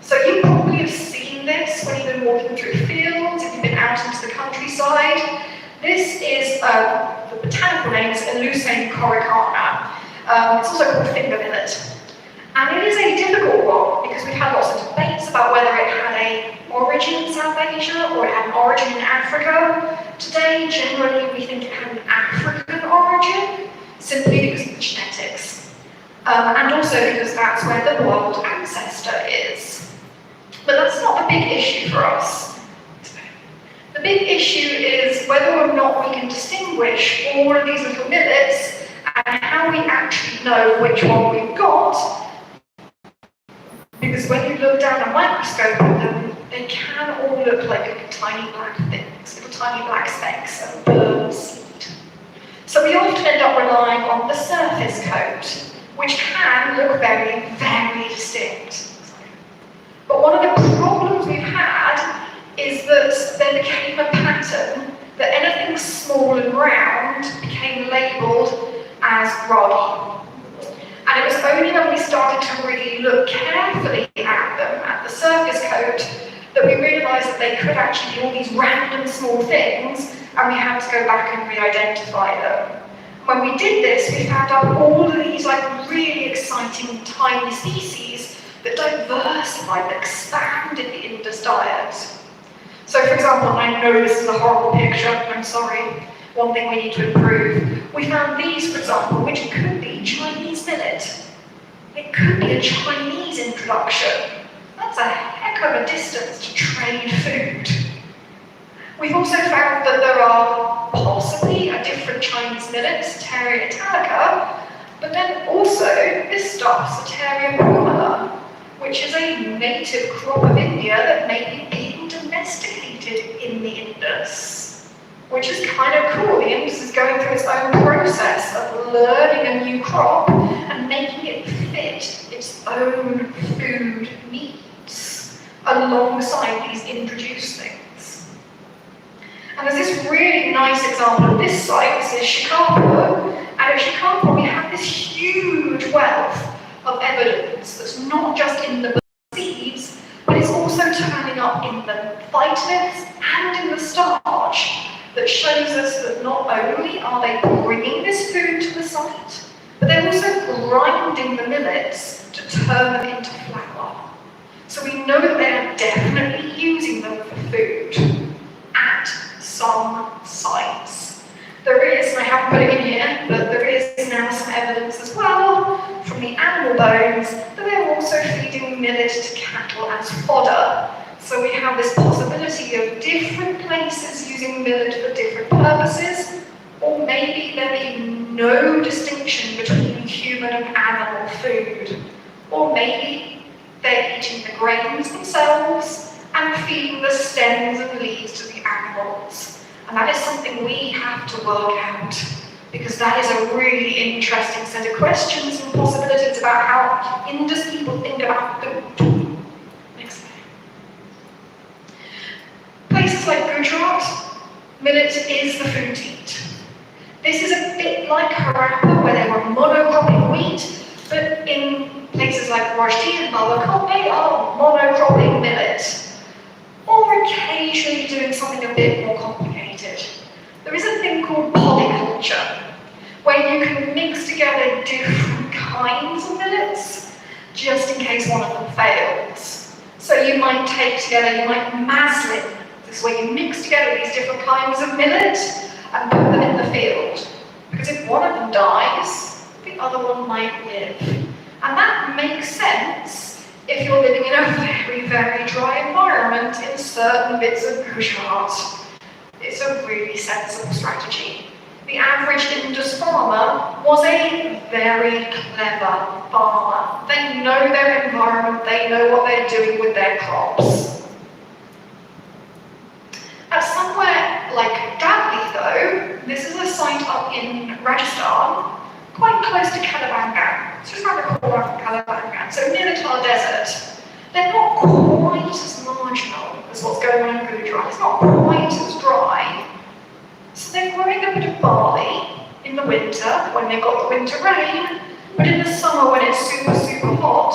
So you probably have seen this when you've been walking through fields, if you've been out into the countryside. This is, the botanical name is NEWS34KANNADA. It's also called finger millet. And it is a difficult one because we've had lots of debates about whether it had an origin in South Asia or it had an origin in Africa. Today, generally, we think it had an African origin, simply because of the genetics. And also because that's where the world ancestor is. But that's not the big issue for us. The big issue is whether or not we can distinguish all of these little millets and how we actually know which one we've got. Because when you look down a microscope at them, they can all look like little tiny black things, little tiny black specks and birds. So we often end up relying on the surface coat, which can look very, very distinct. But one of the problems we've had is that there became a pattern that anything small and round became labelled as ragi. And it was only when we started to really look carefully at them, at the surface coat, that we realised that they could actually be all these random small things, and we had to go back and re-identify them. when we did this, we found out all of these like really exciting tiny species that diversify, that expand in the Indus diet. So for example, I know this is a horrible picture, I'm sorry, one thing we need to improve. We found these, for example, which could be Chinese millet. It could be a Chinese introduction. That's a heck of a distance to trade food. We've also found that there are possibly a different Chinese millet, Soteria italica, but then also this stuff, Soteria pumila, which is a native crop of India that may be being domesticated in the Indus, which is kind of cool. The Indus is going through its own process of learning a new crop and making it fit its own food needs alongside these introduced things. And there's this really nice example of this site. This is Shikarpur, and at Shikarpur we have this huge wealth of evidence that's not just in the seeds, but it's also turning up in the vitamins and in the starch that shows us that not only are they bringing this food to the site, but they're also grinding the millets to turn them into flour. So we know that they're definitely using them for food at some sites. There is, and I haven't put it in here, but there is now some evidence as well from the animal bones that they're also feeding millet to cattle as fodder. So we have this possibility of different places using millet for different purposes, or maybe there being no distinction between human and animal food. Or maybe they're eating the grains themselves and feeding the stems and leaves to the animals. And that is something we have to work out, because that is a really interesting set of questions and possibilities about how Indus people think about food. Next slide. Places like Gujarat, millet is the food to eat. This is a bit like Harappa, where they were monocropping wheat, but in places like Rajasthan and Balakot, they are monocropping millet. Or occasionally doing something a bit more complicated. There is a thing called polyculture, where you can mix together different kinds of millets, just in case one of them fails. So you might maslin, this is where you mix together these different kinds of millet and put them in the field. Because if one of them dies, the other one might live. And that makes sense if you're living in a very, very dry environment in certain bits of Gujarat. It's a really sensible strategy. The average Indus farmer was a very clever farmer. They know their environment, they know what they're doing with their crops. At somewhere like Dadli though, this is a site up in Rajasthan, quite close to KANNADA. It's just around the corner from KANNADA, so near the Thar Desert. They're not quite as marginal as what's going on in Gujarat. It's not quite as dry. So they're growing a bit of barley in the winter when they've got the winter rain, but in the summer when it's super, super hot,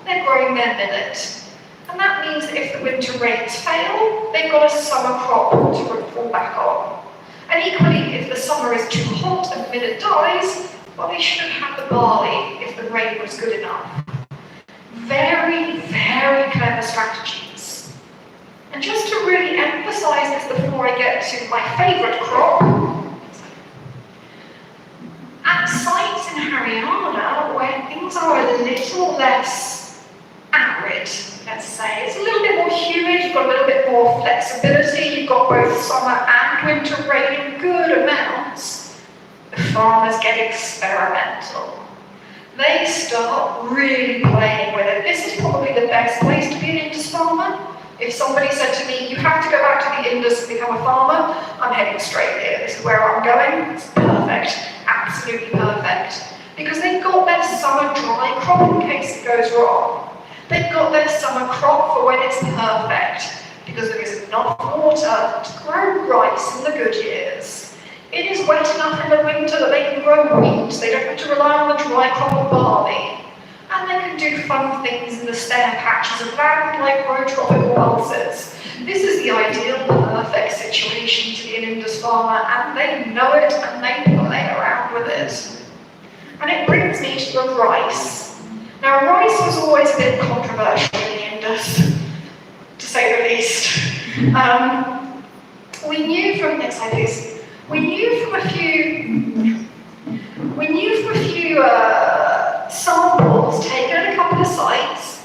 they're growing their millet. And that means that if the winter rains fail, they've got a summer crop to fall back on. And equally, if the summer is too hot and the millet dies, well, they should have the barley if the rain was good enough. Very, very clever strategies. And just to really emphasize this before I get to my favourite crop, at sites in Haryana where things are a little less arid, let's say, it's a little bit more humid, you've got a little bit more flexibility, you've got both summer and winter rain in good amounts, the farmers get experimental. They start really playing with it. This is probably the best place to be an Indus farmer. If somebody said to me, you have to go back to the Indus and become a farmer, I'm heading straight here. This is where I'm going. It's perfect. Absolutely perfect. Because they've got their summer dry crop in case it goes wrong. They've got their summer crop for when it's perfect. Because there is enough water to grow rice in the good years. It is wet enough in the winter that they can grow wheat. They don't have to rely on the dry crop of barley. And they can do fun things in the spare patches of land like grow tropical pulses. This is the ideal, perfect situation to be an Indus farmer, and they know it and they play around with it. And it brings me to the rice. Now, rice was always a bit controversial in the Indus, to say the least. We knew from next slide, please. We knew from a few samples taken at a couple of sites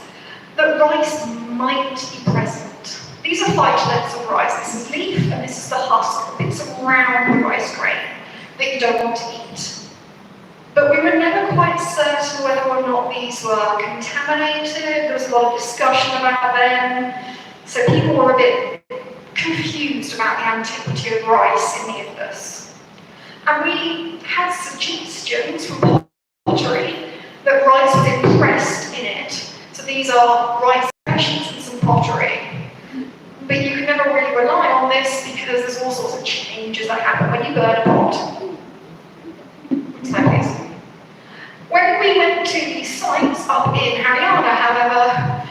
that rice might be present. These are phytolets of rice. This is leaf and this is the husk, the bits around the rice grain that you don't want to eat. But we were never quite certain whether or not these were contaminated. There was a lot of discussion about them. So people were a bit confused about the antiquity of rice in the Indus. And we had suggestions from pottery that rice was impressed in it. So these are rice impressions and some pottery. But you can never really rely on this because there's all sorts of changes that happen when you burn a pot. So please. When we went to these sites up in Haryana, however,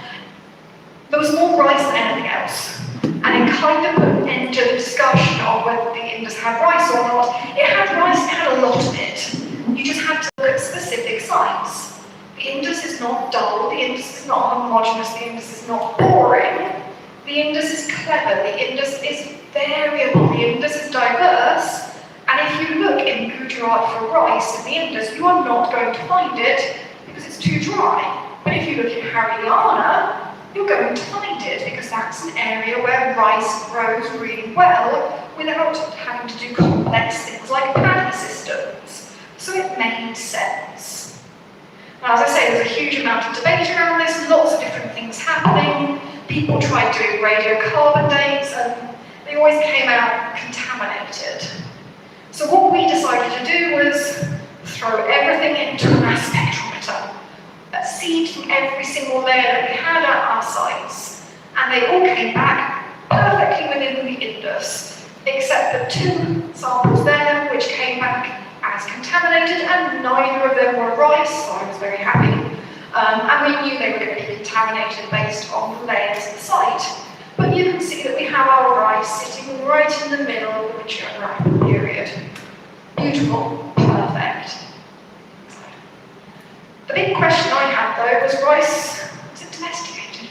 there was more rice than anything else. And it kind of put an end to the discussion of whether the Indus had rice or not. It had rice, it had a lot of it. You just had to look at specific sites. The Indus is not dull, the Indus is not homogeneous, the Indus is not boring. The Indus is clever, the Indus is variable, the Indus is diverse. And if you look in Gujarat for rice in the Indus, you are not going to find it because it's too dry. But if you look in Haryana, you're going to find it because that's an area where rice grows really well without having to do complex things like paddy systems. So it made sense. Now, as I say, there's a huge amount of debate around this, lots of different things happening. People tried doing radiocarbon dates and they always came out contaminated. So what we decided to do was throw everything into a mass spectrometer. Seed from every single layer that we had at our sites, and they all came back perfectly within the Indus, except for 2 samples there which came back as contaminated, and neither of them were rice, so I was very happy. And we knew they were going to be contaminated based on the layers of the site. But you can see that we have our rice sitting right in the middle of the mature ripening period. Beautiful, perfect. The big question I had though was rice, was it domesticated?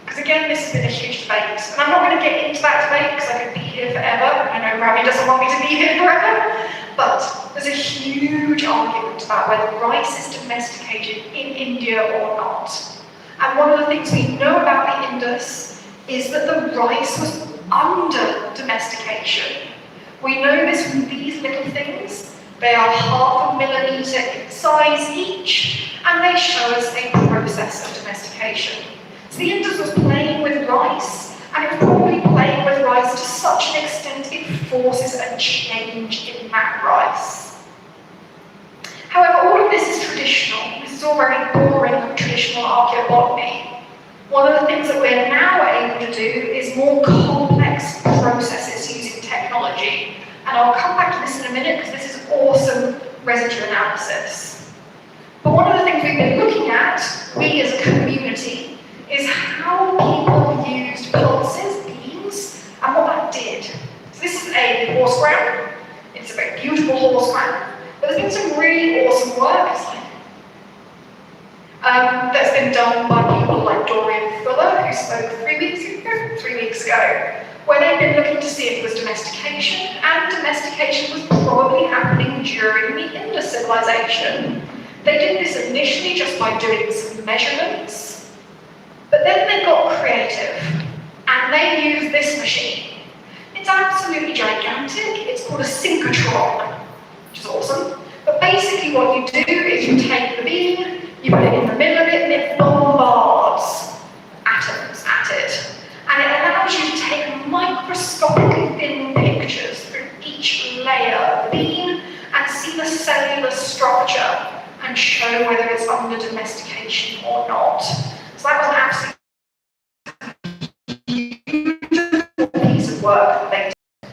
Because again, this has been a huge debate. And I'm not going to get into that debate because I could be here forever. I know Ravi doesn't want me to be here forever. But there's a huge argument about whether rice is domesticated in India or not. And one of the things we know about the Indus is that the rice was under domestication. We know this from these little things. They are 0.5 millimeter in size each, and they show us a process of domestication. So the Indus was playing with rice, and it was probably playing with rice to such an extent it forces a change in that rice. However, all of this is traditional. This is all very boring traditional archaeobotany. One of the things that we're now able to do is more complex processes using technology. And I'll come back to this in a minute because this is awesome residue analysis. But one of the things we've been looking at, we as a community, is how people used pulses, beans, and what that did. So this is a horse ground. It's a very beautiful horse ground. But there's been some really awesome work that's been done by people like Dorian Fuller, who spoke 3 weeks ago, where they've been looking to see if it was domestication, and domestication was probably happening during the Indus civilization. They did this initially just by doing some measurements, but then they got creative, and they used this machine. It's absolutely gigantic. It's called a synchrotron, which is awesome. But basically what you do is you take the bean, you put it in the middle of it, and it bombards atoms at it. And it allows you to take microscopically thin pictures through each layer of the bean and see the cellular structure and show whether it's under domestication or not. So that was an absolutely beautiful piece of work that they did.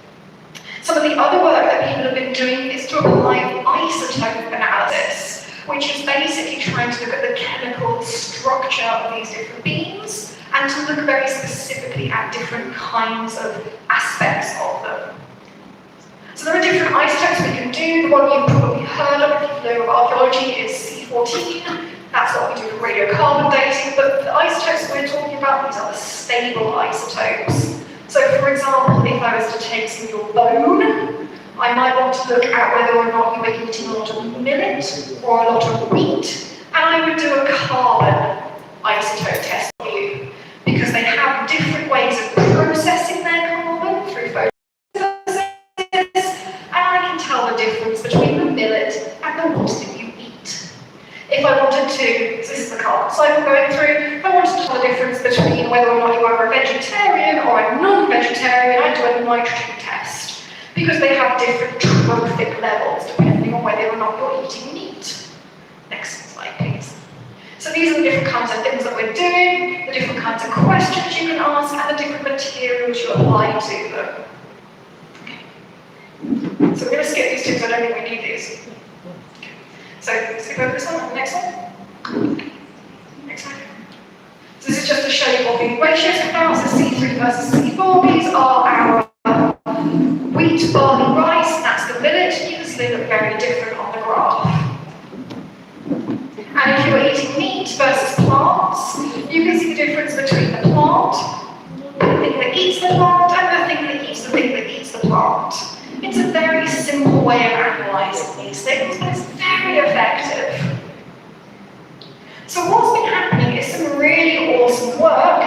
Some of the other work that people have been doing is to apply isotope analysis, which is basically trying to look at the chemical structure of these different beans and to look very specifically at different kinds of aspects of them. So there are different isotopes we can do. The one you've probably heard of if you know of archaeology is C14. That's what we do for radiocarbon dating. But the isotopes we're talking about, these are the stable isotopes. So for example, if I was to take some of your bone, I might want to look at whether or not you were eating a lot of millet or a lot of wheat. And I would do a carbon isotope test for you, because they have different ways of processing their carbon through photosynthesis, and I can tell the difference between the millet and the wheat that you eat. If I wanted to, so this is the carbon cycle going through, if I wanted to tell the difference between whether or not you are a vegetarian or a non-vegetarian, I do a nitrogen test, because they have different trophic levels depending on whether or not you're eating meat. Next slide, please. So these are the different kinds of things that we're doing, the different kinds of questions you can ask, and the different materials you apply to them. Okay. So we're going to skip these two because I don't think we need these. Okay. So skip over this one and the next one. Next one. So this is just to show you what the ratios are. So C3 versus C4. These are our wheat, barley, rice, and that's the millet. You can see they look very different on the graph. And if you are eating meat versus plants, you can see the difference between the plant, the thing that eats the plant, and the thing that eats the thing that eats the plant. It's a very simple way of analysing these things, but it's very effective. So what's been happening is some really awesome work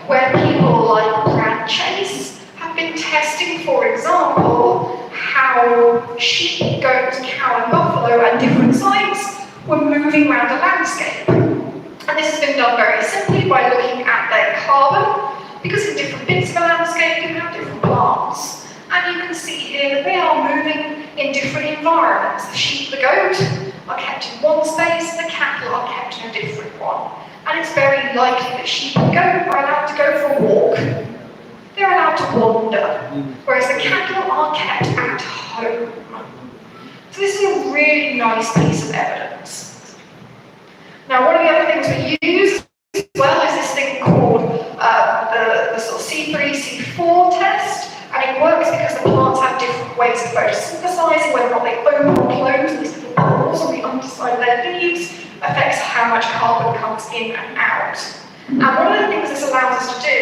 where people like Brad Chase have been testing, for example, how sheep, goats, cow, and buffalo at different sites were moving around a landscape. And this has been done very simply by looking at their carbon, because in different bits of a landscape you have different plants. And you can see here that they are moving in different environments. The sheep, the goat are kept in one space, the cattle are kept in a different one. And it's very likely that sheep and goat are allowed to go for a walk. They're allowed to wander, whereas the cattle are kept at home. So this is a really nice piece of evidence. Now, one of the other things we use as well is this thing called the sort of C3, C4 test, and it works because the plants have different ways of photosynthesizing, whether or not they open or close, these little pores on the underside of their leaves affects how much carbon comes in and out. And one of the things this allows us to do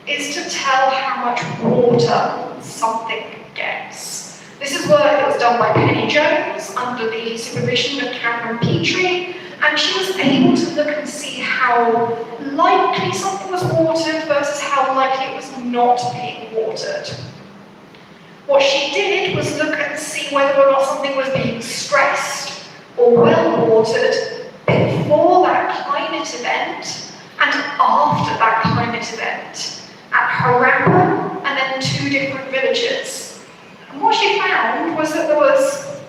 is to tell how much water something gets. This is work that was done by Penny Jones under the supervision of Cameron Petrie, and she was able to look and see how likely something was watered versus how likely it was not being watered. What she did was look and see whether or not something was being stressed or well watered before that climate event and after that climate event at Harappa and then 2 different villages. And what she found was that there was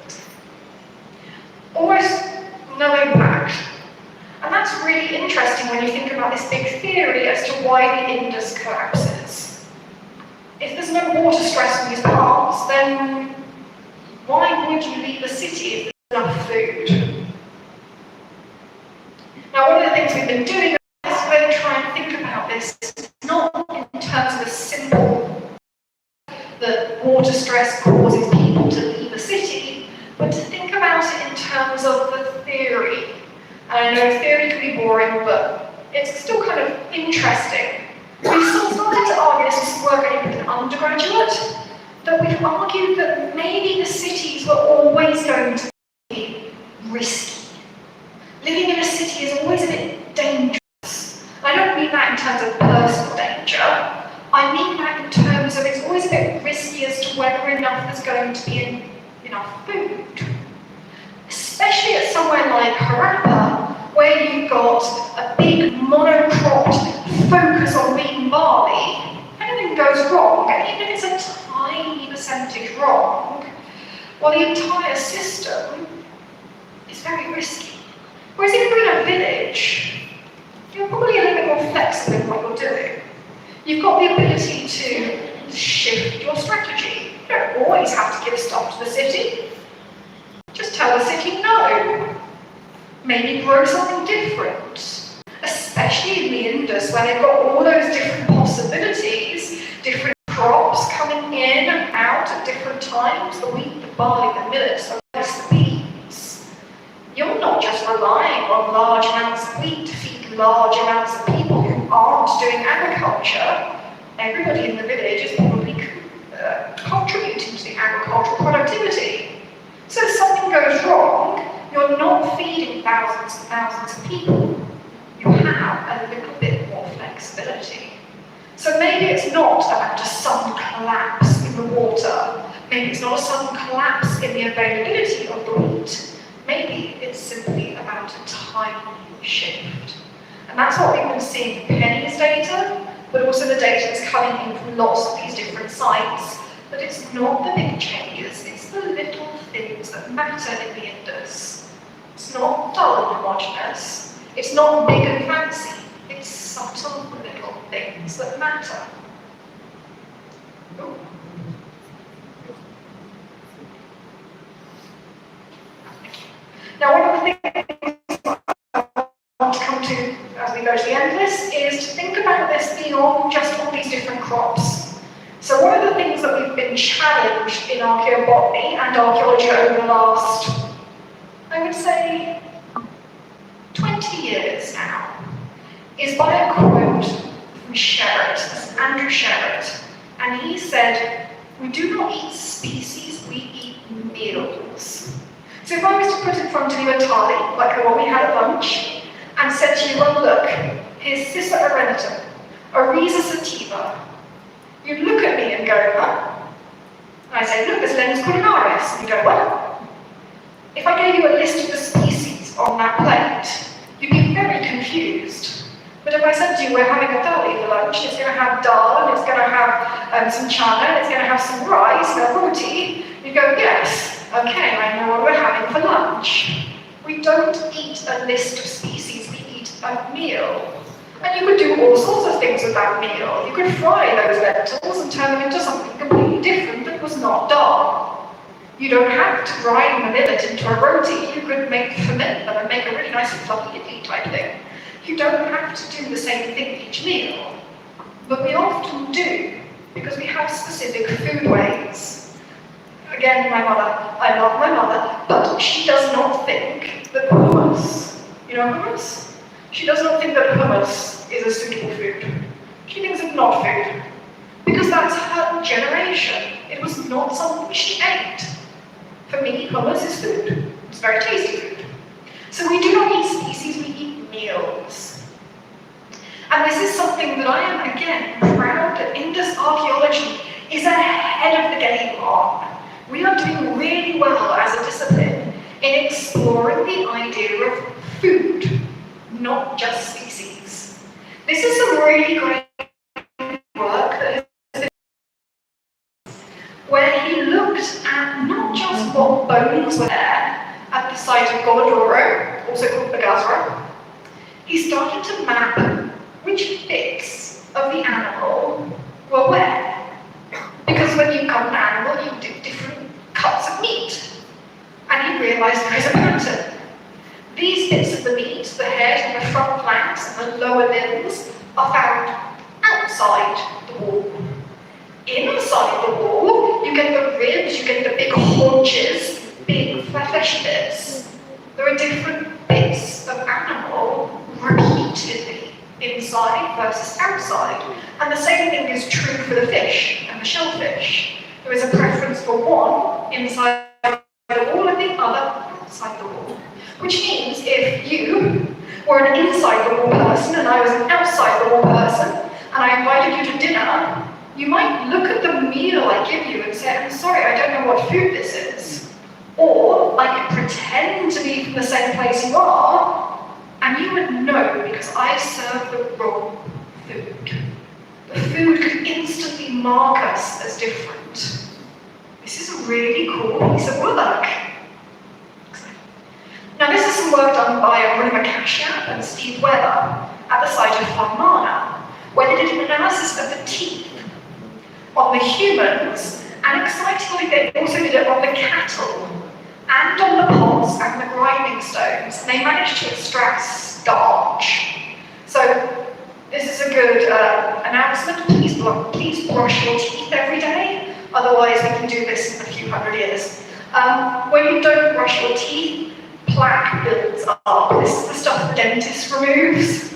almost no impact. And that's really interesting when you think about this big theory as to why the Indus collapses. If there's no water stress on these plants, then why would you leave the city if there's enough food? Now, one of the things we've been doing is really try and think about this, not in terms of a simple that water stress causes people to leave a city, but to think about it in terms of the theory. And I know theory can be boring, but it's still kind of interesting. We've started to argue, this is work I did with an undergraduate, that we've argued that maybe the cities were always going to be risky. Living in a city is always a bit dangerous. I don't mean that in terms of personal danger. I mean that in terms of it's always a bit risky as to whether enough is going to be enough food. Especially at somewhere like Harappa, where you've got a big monocropped focus on wheat and barley. If anything goes wrong, and even if it's a tiny percentage wrong, well, the entire system is very risky. Whereas if you're in a village, you're probably a little bit more flexible in what you're doing. You've got the ability to shift your strategy. You don't always have to give stuff to the city. Just tell the city no. Maybe grow something different. Especially in the Indus, where they've got all those different possibilities, different crops coming in and out at different times times, the wheat, the barley, the millet, the rice, the beans. You're not just relying on large amounts of wheat to feed large amounts of people who aren't doing agriculture. Everybody in the village is probably contributing to the agricultural productivity. So if something goes wrong, you're not feeding thousands and thousands of people. You have a little bit more flexibility. So maybe it's not about a sudden collapse in the water. Maybe it's not a sudden collapse in the availability of the wheat. Maybe it's simply about a tiny shift. And that's what we've been seeing in Penny's data, but also the data that's coming in from lots of these different sites. But it's not the big changes, it's the little things that matter in the Indus. It's not dull and homogeneous, it's not big and fancy, it's subtle little things that matter. Ooh. Now, one of the things I want to come to as we go to the end of this is to think about this beyond just all these different crops. So one of the things that we've been challenged in archaeobotany and archaeology over the last, I would say, 20 years now, is by a quote from Sherratt, Andrew Sherratt, and he said, "We do not eat species, we eat meals." So if I was to put in front of you a thali, like the one we had at lunch, and said to you, well look, here's Cissa arenatum, Ariza sativa, you'd look at me and go, huh? And I say, look, there's Lenus culinaris, and you go, what? If I gave you a list of the species on that plate, you'd be very confused. But if I said to you, we're having a thali for lunch, it's going to have dal, and it's going to have some chana, and it's going to have some rice, and a roti, you go, yes. Okay, I know what we're having for lunch. We don't eat a list of species, we eat a meal. And you could do all sorts of things with that meal. You could fry those lentils and turn them into something completely different that was not dal. You don't have to grind the millet into a roti. You could ferment them and make a really nice fluffy idli type thing. You don't have to do the same thing each meal. But we often do, because we have specific food ways. Again, my mother, I love my mother, but she does not think that hummus, you know hummus? She does not think that hummus is a suitable food. She thinks it's not food. Because that's her generation. It was not something she ate. For me, hummus is food. It's very tasty food. So we do not eat species, we eat meals. And this is something that I am, again, proud that Indus archaeology is ahead of the game on. We are doing really well as a discipline in exploring the idea of food, not just species. This is some really great work that has been where he looked at not just what bones were there at the site of Golodoro, also called Bagazra. He started to map which bits of the animal were where. Because when you cut an animal, you do different cuts of meat. And he realized there is a pattern. These bits of the meat, the head and the front flanks and the lower limbs, are found outside the wall. Inside the wall, you get the ribs, you get the big haunches, big fleshy bits. There are different bits of animal repeatedly, inside versus outside. And the same thing is true for the fish and the shellfish. There is a preference for one inside the wall and the other outside the wall. Which means if you were an inside the wall person and I was an outside the wall person, and I invited you to dinner, you might look at the meal I give you and say, I'm sorry, I don't know what food this is. Or I could pretend to be from the same place you are, and you would know because I serve the wrong food. The food could instantly mark us as different. This is a really cool piece of work. Now this is some work done by Rima Kashyap and Steve Weber at the site of Farmana, where they did an analysis of the teeth on the humans, and excitingly they also did it on the cattle, and on the pots and the grinding stones, and they managed to extract starch. So this is a good announcement. Please brush your teeth every day. otherwise we can do this in a few hundred years. When you don't brush your teeth, plaque builds up. This is the stuff the dentist removes.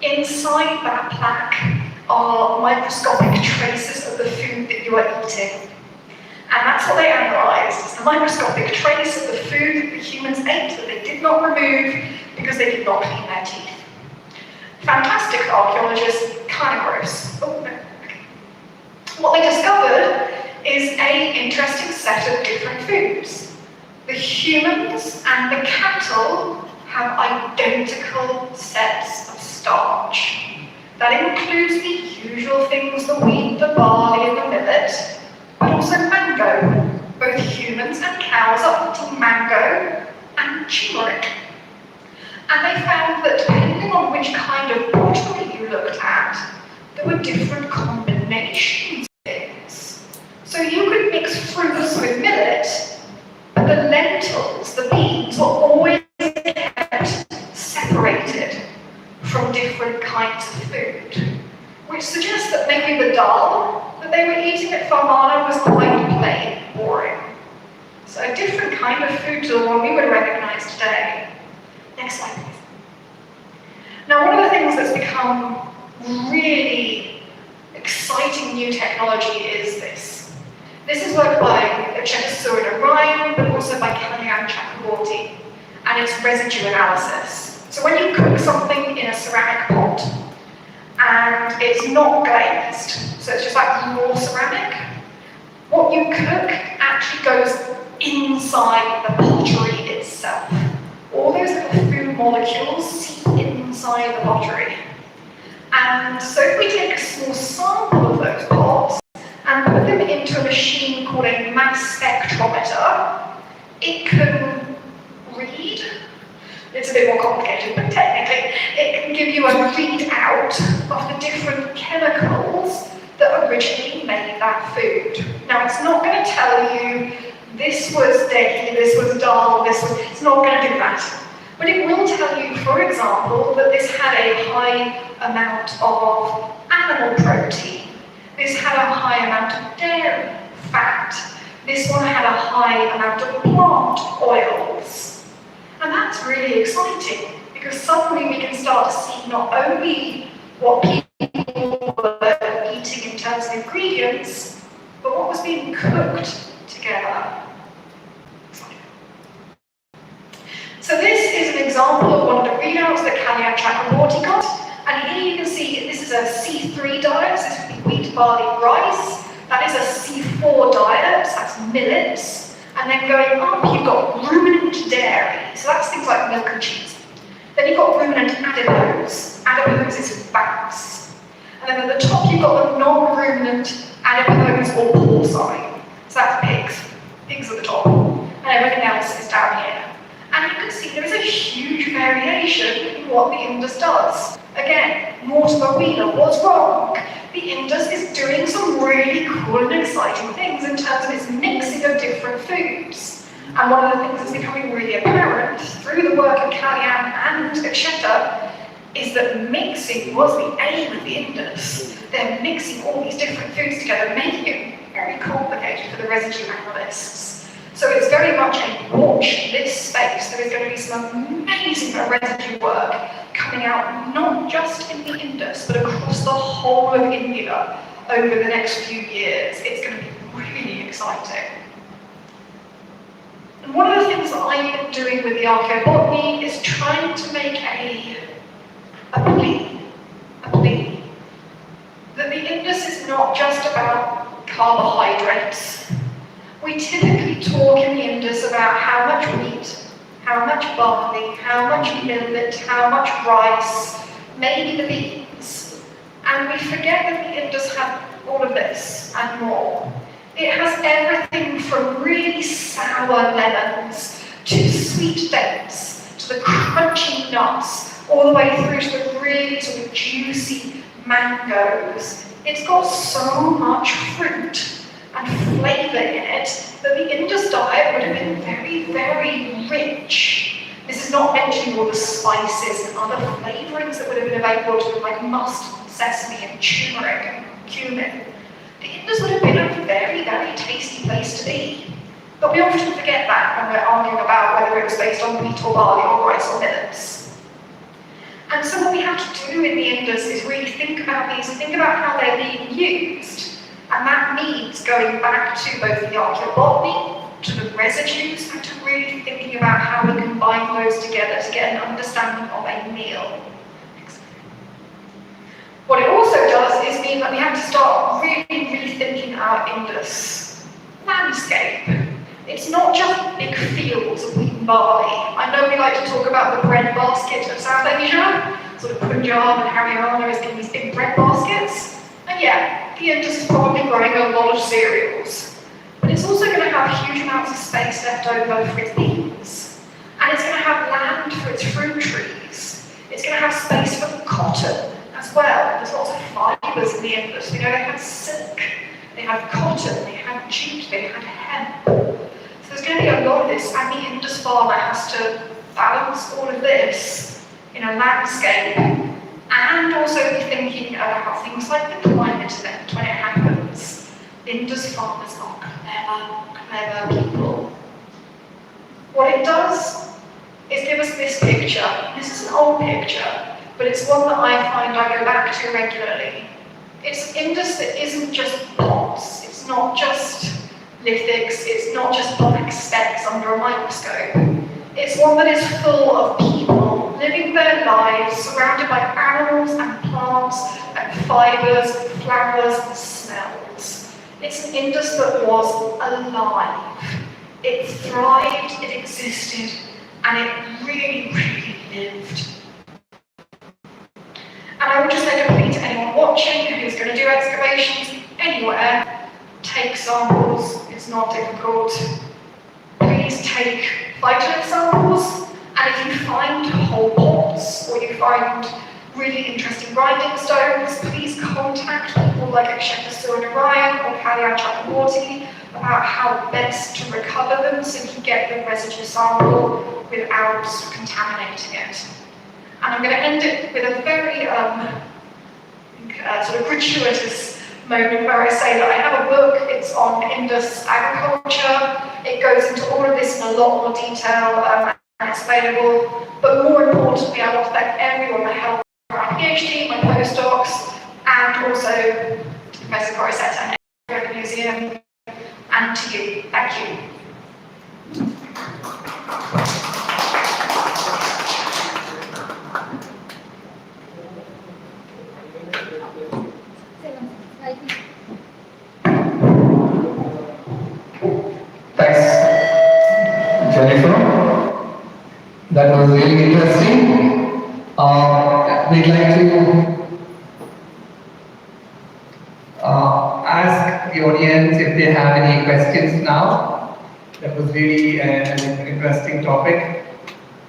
Inside that plaque are microscopic traces of the food that you are eating. And that's what they analysed. It's the microscopic trace of the food that the humans ate that they did not remove because they did not clean their teeth. Fantastic archaeologists, kind of gross. Oh, no. Okay. What they discovered is an interesting set of different foods. The humans and the cattle have identical sets of starch. That includes the usual things, the wheat, the barley, and the millet, but also mango. Both humans and cows are eating mango and turmeric. And they found that depending on which kind of pottery you looked at, there were different combinations of things. So you could mix fruits with millet, but the lentils, the beans, were always kept separated from different kinds of food, which suggests that maybe the dal that they were eating at Farmana was quite plain, boring. So a different kind of food to the one we would recognize today. Next slide, please. Now, one of the things that's become really exciting new technology is this. This is work by Cheta and Ryan, but also by KANNADA Chakraborty, and it's residue analysis. So when you cook something in a ceramic pot, and it's not glazed, so it's just like raw ceramic, what you cook actually goes inside the pottery itself. All those little food molecules seep inside the pottery. And so if we take a small sample of those pots and put them into a machine called a mass spectrometer, it can read. It's a bit more complicated, but technically it can give you a readout of the different chemicals that originally made that food. Now, it's not going to tell you this was dahi, this was dal, it's not going to do that. But it will tell you, for example, that this had a high amount of animal protein. This had a high amount of dairy fat. This one had a high amount of plant oils. And that's really exciting, because suddenly we can start to see not only what people were eating in terms of ingredients, but what was being cooked together. So this is an example of one of the readouts that KANNADA Chakraborty got. And here you can see this is a C3 diet, so this would be wheat, barley, rice. That is a C4 diet, so that's millets. And then going up, you've got ruminant dairy, so that's things like milk and cheese. Then you've got ruminant adipose. Adipose is fats. And then at the top, you've got the non-ruminant adipose or porcine. So that's pigs. Pigs at the top. And everything else is down here. And you can see there is a huge variation in what the Indus does. Again, more to the wheeler, what's wrong? The Indus is doing some really cool and exciting things in terms of its mixing of different foods. And one of the things that's becoming really apparent through the work of KANNADA and Cheta is that mixing was the aim of the Indus. They're mixing all these different foods together, making it very complicated for the residue analysts. So it's very much a watch this space. There is going to be some amazing residue work coming out, not just in the Indus, but across the whole of India over the next few years. It's going to be really exciting. And one of the things that I've been doing with the archaeobotany is trying to make a plea that the Indus is not just about carbohydrates. We typically talk in the Indus about how much wheat, how much barley, how much millet, how much rice, maybe the beans. And we forget that the Indus had all of this and more. It has everything from really sour lemons to sweet dates, to the crunchy nuts, all the way through to the really sort of juicy mangoes. It's got so much fruit and flavour in it that the Indus diet would have been very, very rich. This is not mentioning all the spices and other flavourings that would have been available to them, like mustard, sesame, and turmeric and cumin. The Indus would have been a very, very tasty place to be. But we often forget that when we're arguing about whether it was based on wheat or barley or rice or millets. And so what we have to do in the Indus is really think about these, think about how they're being used. And that means going back to both the archaeobotany, to the residues, and to really thinking about how we combine those together to get an understanding of a meal. What it also does is mean that we have to start really rethinking our Indus landscape. It's not just big fields of wheat and barley. I know we like to talk about the bread basket of South Asia, sort of Punjab and Haryana is in these big bread baskets. And yeah, the Indus is probably growing a lot of cereals. But it's also going to have huge amounts of space left over for its beans. And it's going to have land for its fruit trees. It's going to have space for cotton as well. There's lots of fibres in the Indus. We know they had silk, they had cotton, they had jute, they had hemp. So there's going to be a lot of this, and the Indus farmer has to balance all of this in a landscape, and also be thinking about things like the climate event when it happens. Indus farmers are clever people. What it does is give us this picture. This is an old picture, but it's one that I find I go back to regularly. It's Indus that isn't just pots, it's not just lithics, it's not just black specks under a microscope. It's one that is full of people living their lives surrounded by animals and plants and fibres, and flowers and smells. It's an Indus that was alive. It thrived, it existed, and it really, really lived. And I would just make a plea to anyone watching who's going to do excavations anywhere, take samples, it's not difficult. Please take phyto samples, and if you find whole pots or you find really interesting grinding stones, please contact people like Aksheta Narayan or Kalyan Chakraborty about how best to recover them so you can get the residue sample without contaminating it. And I'm going to end it with a very sort of gratuitous moment where I say that I have a book, it's on Indus agriculture, it goes into all of this in a lot more detail and it's available, but more importantly I want to thank everyone that helped my PhD, my postdocs, and also to Professor Corisetta and the museum, and to you. Thank you. Thanks, Jennifer. That was really interesting. We'd like to ask the audience if they have any questions now. That was really an interesting topic.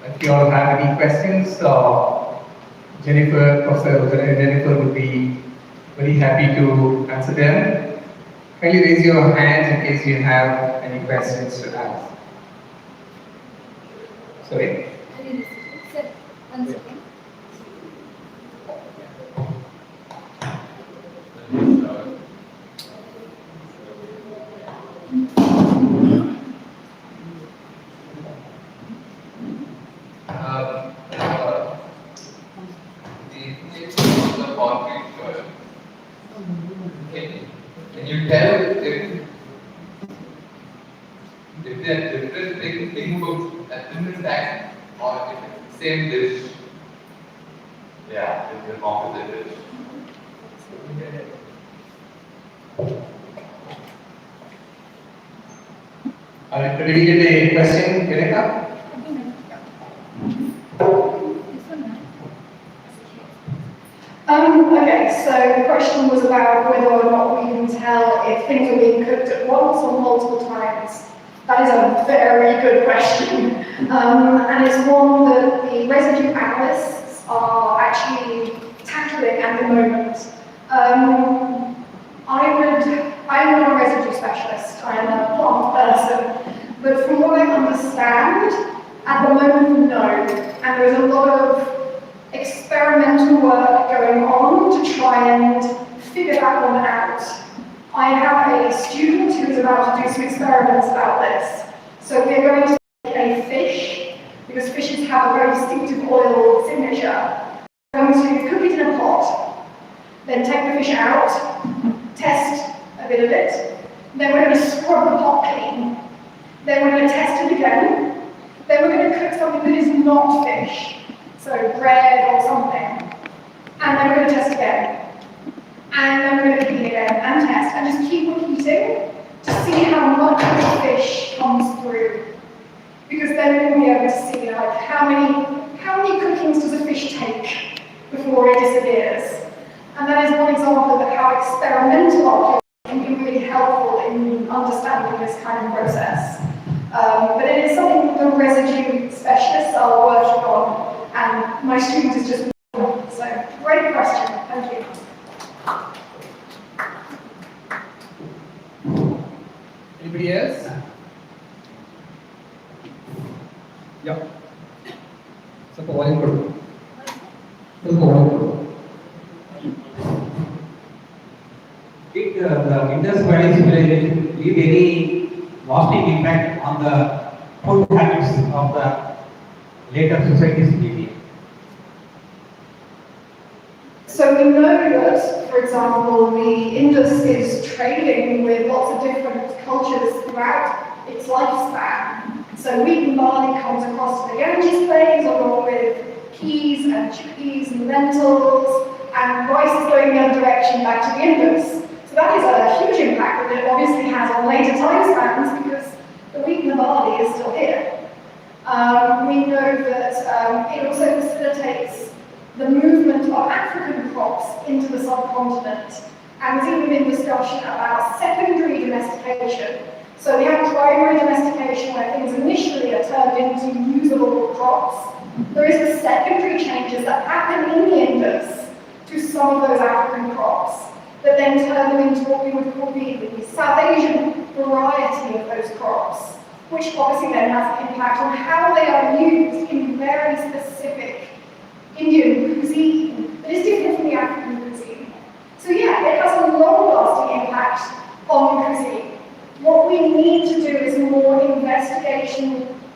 If you all have any questions, Professor Jennifer would be very happy to answer them. Kindly raise your hands in case you have any questions to ask. Sorry? Sir, 1 second. Can you tell if they are different things cooked at different times or if it's the same dish? Yeah, it's a composite dish. Did you get a question, Kireka? Okay, so the question was about whether or not we can tell if things are being cooked at once or multiple times. That is a very good question, and it's one that the residue analysts are actually tackling at the moment. I'm not a residue specialist, I'm a plant person, but from what I understand, at the moment, no, and there's a lot of experimental work going on to try and figure that one out. I have a student who is about to do some experiments about this. So we're going to make a fish, because fishes have a very distinctive oil signature. We're going to cook it in a pot, then take the fish out, test a bit of it, then we're going to scrub the pot clean, then we're going to test it again, then we're going to cook something that is not fish, so bread or something, and then we're going to test again. And then we're going to clean again and test and just keep repeating to see how much of the fish comes through. Because then we'll be able to see like how many cookings does a fish take before it disappears. And that is one example of how experimental archaeology can be really helpful in understanding this kind of process. But it is something that the residue specialists are working on, and my student is just so great question. Thank you. Anybody else? Yeah. ಸ್ವಲ್ಪ volume ಕೊಡು. ಸ್ವಲ್ಪ volume ಕೊಡು. Did the Indus Valley civilization leave any lasting impact on the food habits of the later societies in India? So we know that, for example, the Indus is trading with lots of different cultures throughout its lifespan. So wheat and barley comes across to the Ganges plains along with peas and chickpeas and lentils, and rice is going the other direction back to the Indus. So that is a huge impact that it obviously has on later time spans because the wheat and the barley is still here. We know that it also facilitates the movement of African crops into the subcontinent. And there's even been discussion about secondary domestication. So we have primary domestication where things initially are turned into usable crops. There is the secondary changes that happen in the Indus to some of those African crops that then turn them into what we would call the South Asian variety of those crops, which obviously then has an impact on how they are used in very specific Indian cuisine that is different from the African cuisine. So yeah, it has a long-lasting impact on cuisine. What we need to do is more investigation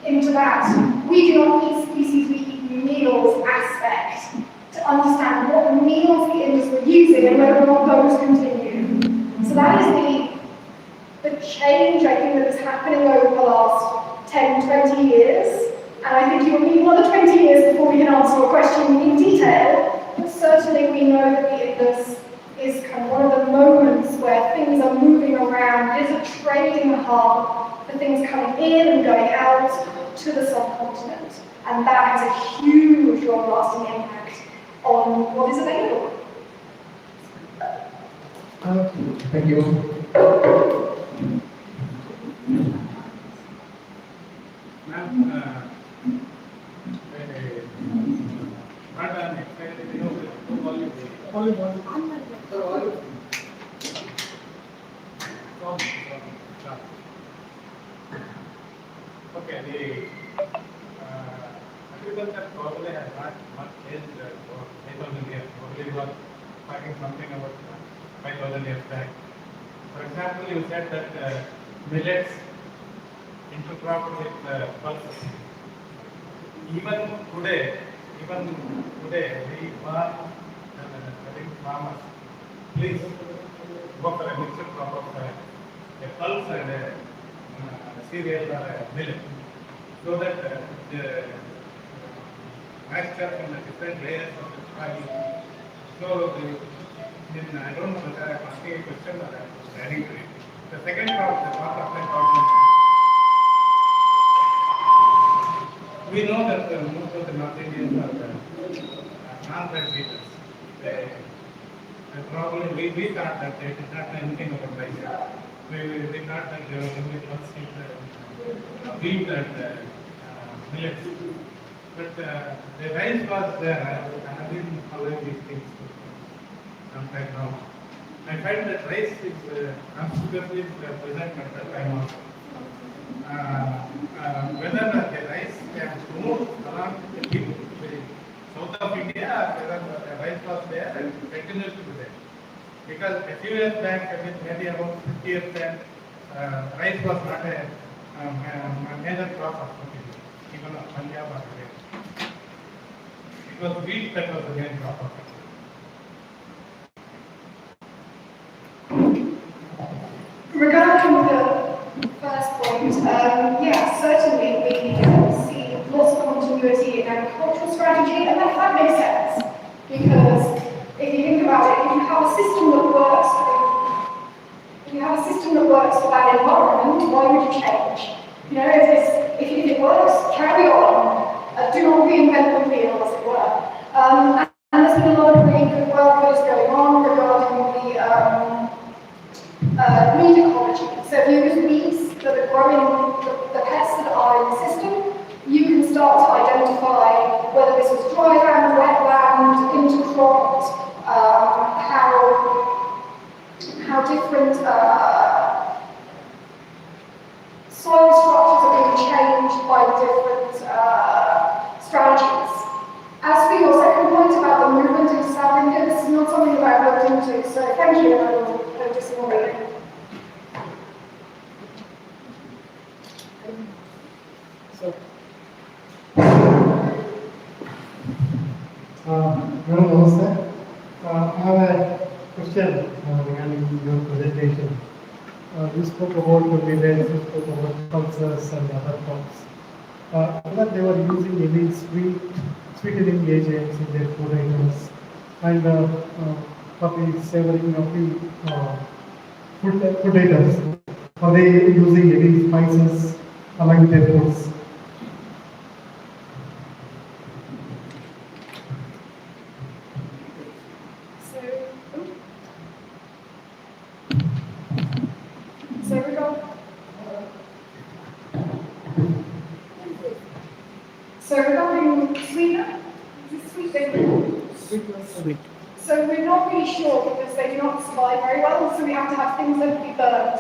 into that. We do not eat species, we eat meals aspect to understand what meals the Indus were using and whether or not those continue. So that is the change I think that is happening over the last 10, 20 years. And I think you will need another 20 years before we can answer a question in detail, but certainly we know that the Indus is kind of one of the moments where things are moving around. It is a trading hub for things coming in and going out to the subcontinent. And that has a huge long-lasting impact on what is available. Thank you. Okay, the agriculture probably has not much changed for 5,000 years. Probably you are talking something about 5,000 years back. For example, you said that millets intercropped with pulses. Even today, we want farmers, please go for a mixed crop of a pulse and a cereal or a millet, so that the moisture in the different layers of the soil. So, I don't know whether I'm asking a question or I'm adding to it. The second part, the part of the problem. We know that most of the North Indians are non-rice eaters. Probably we thought that they did not know anything about rice. We thought that they were only eat wheat and millets. But the rice was there. I have been following these things some time now. I find that rice is conspicuously present at that time also. Whether the rice can move along the south of India, or whether the rice was there and continues to be there. Because a few years back, maybe about 50 years back, rice was not a major crop of country, even of Punjab or Haryana. It was wheat that was the main crop of country. Regarding the first point, yeah, certainly we see lots of continuity in agricultural strategy, and that makes sense. Because if you think about it, if you have a system that works for that environment, why would you change? You know, if it works, carry on. Do not reinvent the wheel, as it were. And there's been a lot of really good work that is going on regarding the weed ecology. So if you use weeds that are growing the pests that are in the system, you can start to identify whether this was dry land, wet land, intercropped, how different soil structures are being changed by different strategies. As for your second point about the movement into South India, this is not something that I've looked into, so thank you, I will just ignore it. So, Madam Namaste. I have a question regarding your presentation. You spoke about the millets, you spoke about pulses and other crops. That they were using any sweetening agents in their food items, and for the savoring of the food items. Are they using any spices along with their foods? So regarding sweetener, is it sweet? Sweet. So we're not really sure because they do not survive very well, so we have to have things that will be burnt.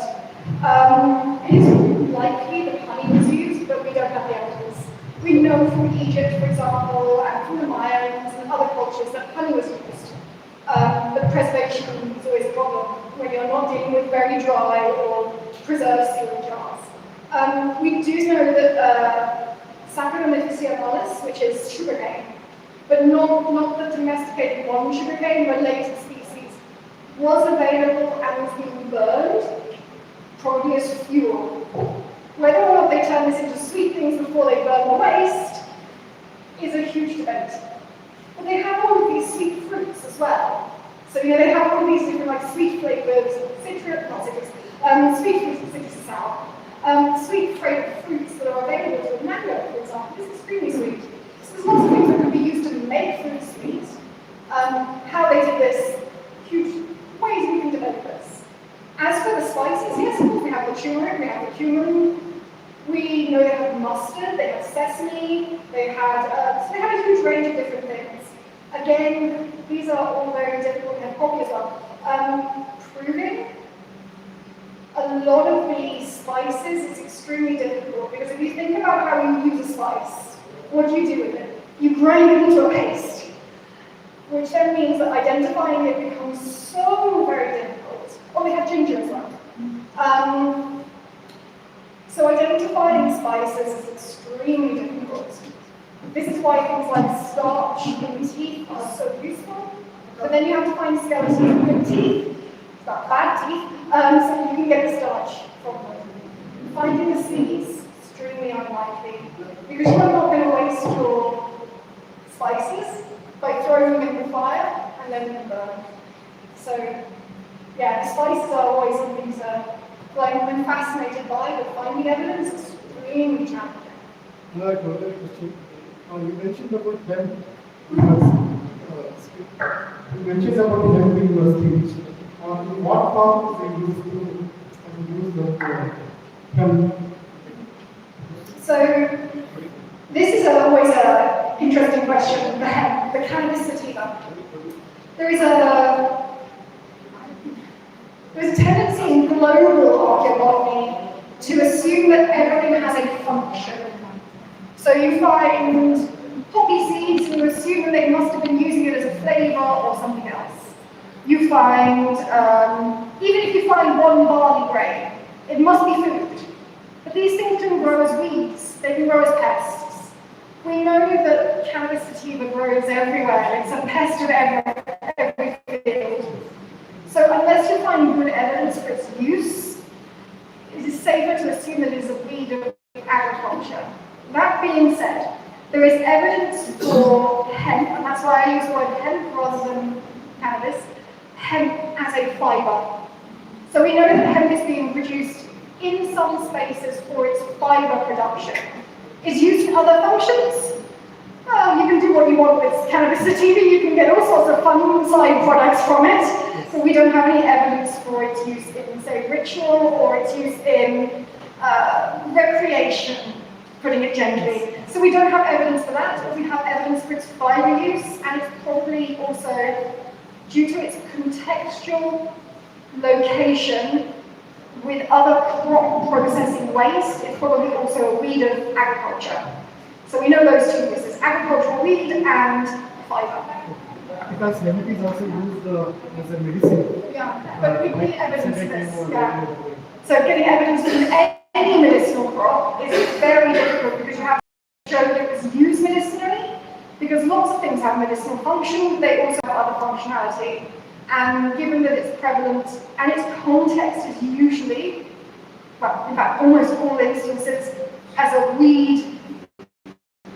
It is likely that honey was used, but we don't have the evidence. We know from Egypt, for example, and from the Mayans and other cultures that honey was used. But preservation is always a problem when you're not dealing with very dry or preserved sealed jars. We do know that Saccharomyces cerevisiae, which is sugarcane, but not the domesticated one sugarcane, related species, was available and was being burned, probably as fuel. Whether or not they turn this into sweet things before they burn the waste is a huge debate. But they have all of these sweet fruits as well. So, you know, they have all of these different, like, sweet flavors, sweet fruits, citrus and sour. Sweet flavored fruits that are available to mango, for example, is extremely sweet. So there's lots of things that could be used to make food sweet. How they did this, huge ways we can develop this. As for the spices, yes, of course, we have the turmeric, we have the cumin. We know they have mustard, they have sesame, they had a huge range of different things. Again, these are all very difficult, we have coffee as well. Proving a lot of these spices is extremely difficult because if you think about how you use a spice, what do you do with it? You grind it into a paste, which then means that identifying it becomes so very difficult. Oh, we have ginger as well. So identifying spices is extremely difficult. This is why things like starch in teeth are so useful, but then you have to find skeletons in good teeth, bad teeth, so you can get the starch from them. Finding the seeds, extremely unlikely, because you're not going to waste your spices by throwing them in the fire and letting them burn. So, yeah, the spices are always something to, I'm fascinated by, but finding evidence is extremely challenging. Another question. You mentioned about hemp. You mentioned about hemp in your speech. In what form they use the hemp? So, this is always an interesting question, the hemp, the cannabis sativa. There's a tendency in global archaeology to assume that everything has a function. So you find poppy seeds and you assume that they must have been using it as a flavor or something else. You find, even if you find one barley grain, it must be food. But these things can grow as weeds, they can grow as pests. We know that cannabis sativa grows everywhere, it's a pest of every field. So unless you find good evidence for its use, it is safer to assume that it is a weed of agriculture. That being said, there is evidence for hemp, and that's why I use the word hemp rather than cannabis, hemp as a fibre. So we know that hemp is being produced in some spaces for its fibre production. Is used in other functions? Well, you can do what you want with cannabis sativa, you can get all sorts of fun side products from it, but we don't have any evidence for its use in, say, ritual or its use in recreation, putting it gently. So we don't have evidence for that, but we have evidence for its fibre use, and it's probably also, due to its contextual location with other crop processing waste, it's probably also a weed of agriculture. So we know those two uses, agricultural weed and fibre. Because hemp is also used as a medicine. Yeah, but we need evidence for this. Yeah. So getting evidence from any medicinal crop is very difficult because you have to show that it was used medicinally, because lots of things have medicinal function, they also have other functionality. And given that it's prevalent and its context is usually, well, in fact, almost all instances, as a weed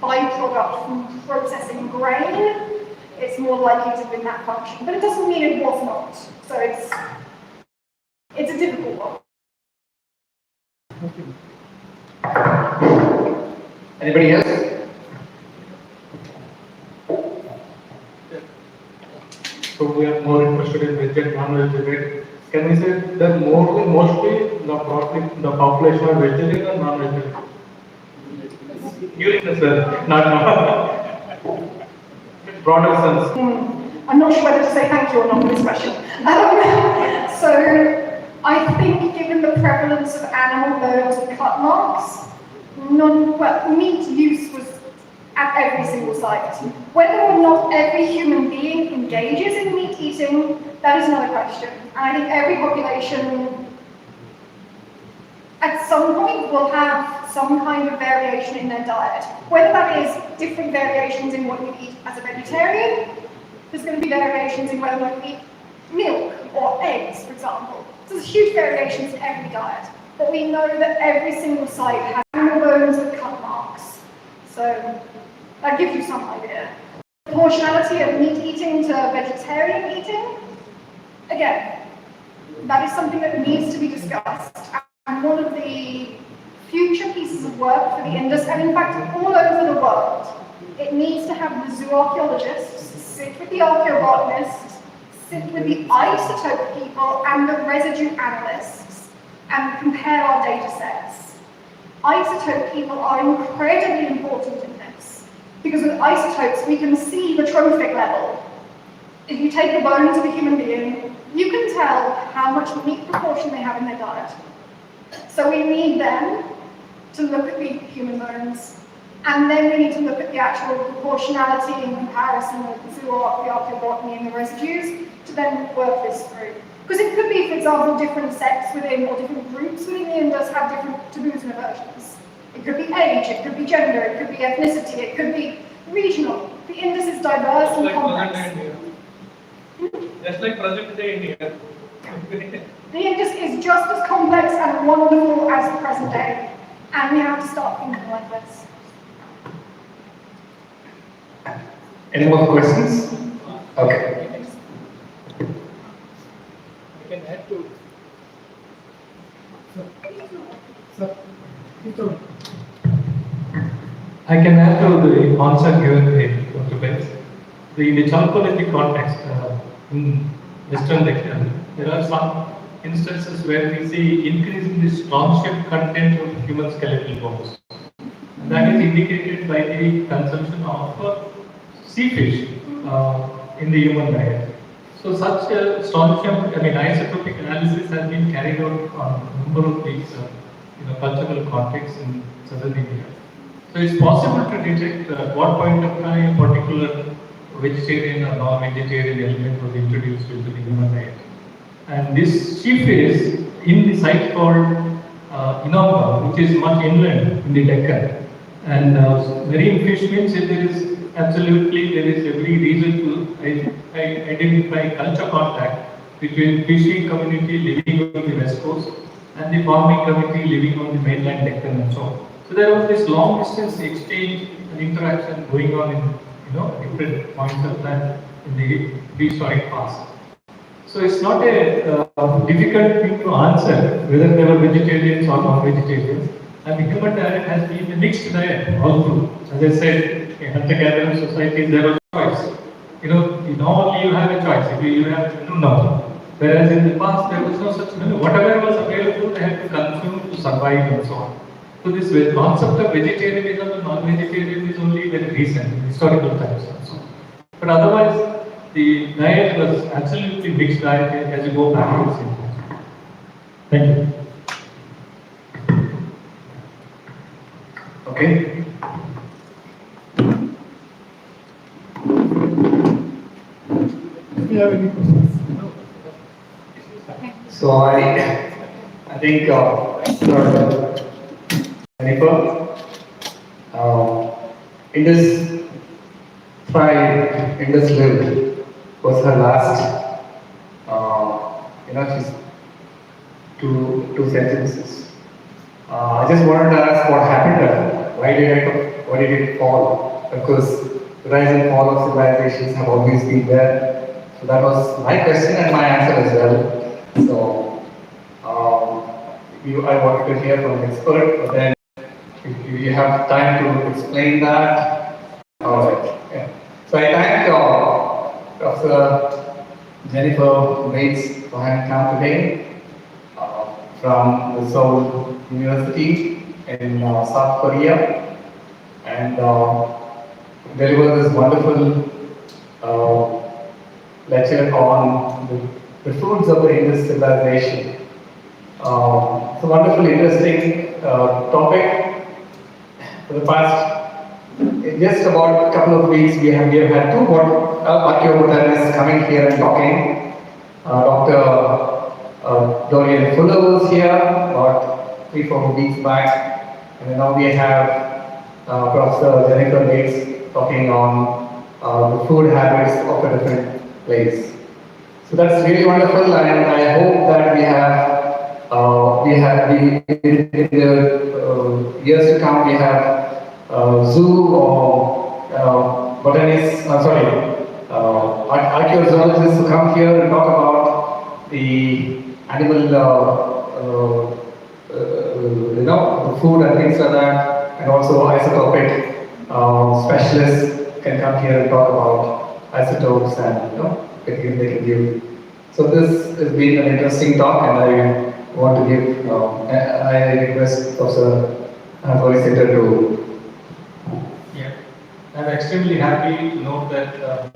byproduct from processing grain, it's more likely to have been that function. But it doesn't mean it was not. So it's a difficult one. Anybody else? So we are more interested in veg and non-vegetarian. Can we say that mostly the population are vegetarian or non-vegetarian? During the cell, not now. Broader sense. I'm not sure whether to say thank you or not for this question. So I think given the prevalence of animal bones and cut marks, meat use was at every single site. Whether or not every human being engages in meat eating, that is another question. And I think every population at some point will have some kind of variation in their diet. Whether that is different variations in what you eat as a vegetarian, there's going to be variations in whether or not you eat milk or eggs, for example. So there's huge variations in every diet. But we know that every single site has animal bones and cut marks. So that gives you some idea. Proportionality of meat eating to vegetarian eating, again, that is something that needs to be discussed. And one of the future pieces of work for the industry, and in fact all over the world, it needs to have the zooarchaeologists sit with the archaeobotanists, sit with the isotope people and the residue analysts and compare our data sets. Isotope people are incredibly important in this, because with isotopes we can see the trophic level. If you take the bones of a human being, you can tell how much meat proportion they have in their diet. So we need them to look at the human bones, and then we need to look at the actual proportionality in comparison with the archaeobotany and the residues to then work this through. Because it could be, for example, different sects within or different groups within the Indus have different taboos and aversions. It could be age, it could be gender, it could be ethnicity, it could be regional. The Indus is diverse and complex. Just like present day India. The Indus is just as complex and wonderful as the present day, and we have to start thinking like this. Any more questions? Okay. I can add to. I can add to the answer given in Dr. Benz. In the chalcology context, in Western lecture, there are some instances where we see increasing the strontium content of human skeletal bones. And that is indicated by the consumption of sea fish in the human diet. So such strontium, isotopic analysis has been carried out on a number of these cultural contexts in southern India. So it's possible to detect at what point of time a particular vegetarian or non-vegetarian element was introduced into the human diet. And this sheep is in the site called Inamba, which is much inland in the Deccan. And marine fish means if there is every reason to identify culture contact between fishing community living on the west coast and the farming community living on the mainland Deccan and so on. So there was this long distance exchange and interaction going on in different points of time in the prehistoric past. So it's not a difficult thing to answer whether they were vegetarians or non-vegetarians. And the human diet has been a mixed diet all through. As I said, in hunter-gatherer societies there was choice. Normally you have a choice. If you have to know. Whereas in the past there was no such menu. Whatever was available, they had to consume to survive and so on. So this concept of vegetarianism and non-vegetarianism is only very recent, in historical times also. But otherwise, the diet was absolutely mixed diet as you go back to the same. Thank you. Okay. Do you have any questions? So I think Jennifer, Indus tried, Indus lived was her last, she's two sentences. I just wanted to ask what happened to her. Why did it fall? Because the rise and fall of civilizations have always been there. So that was my question and my answer as well. So I wanted to hear from an expert, but then if you have time to explain that, all right. Yeah. So I thank Professor Jennifer Bates for having come today from the Seoul University in South Korea and deliver this wonderful lecture on the fruits of the Indus civilization. It's a wonderfully interesting topic. For the past, just about a couple of weeks, we have had two archaeologists coming here and talking. Dr. Dorian Fuller was here about 3-4 weeks back, and now we have Professor Jennifer Bates talking on the food habits of a different place. So that's really wonderful, and I hope that in the years to come, we have zoo or archaeologists who come here and talk about the animal, the food and things like that, and also isotopic specialists can come here and talk about isotopes and they can give. So this has been an interesting talk, and I want to give. I request Professor Borisiter to. Yeah, I'm extremely happy to note that on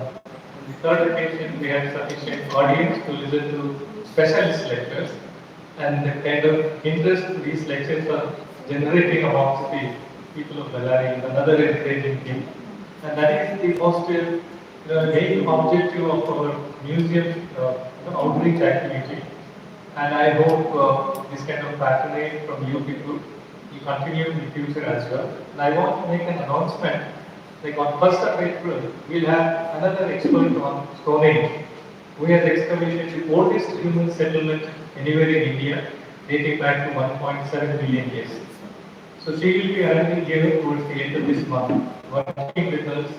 the third occasion we had sufficient audience to listen to specialist lectures, and the kind of interest these lectures are generating amongst the people of Bellary is another encouraging thing, and that is the most main objective of our museum outreach activity. And I hope this kind of patronage from you people will continue in the future as well. And I want to make an announcement, like on 1st of April, we'll have another expert on Stone Age, who has excavated the oldest human settlement anywhere in India, dating back to 1.7 million years. So she will be arriving here towards the end of this month, working with us,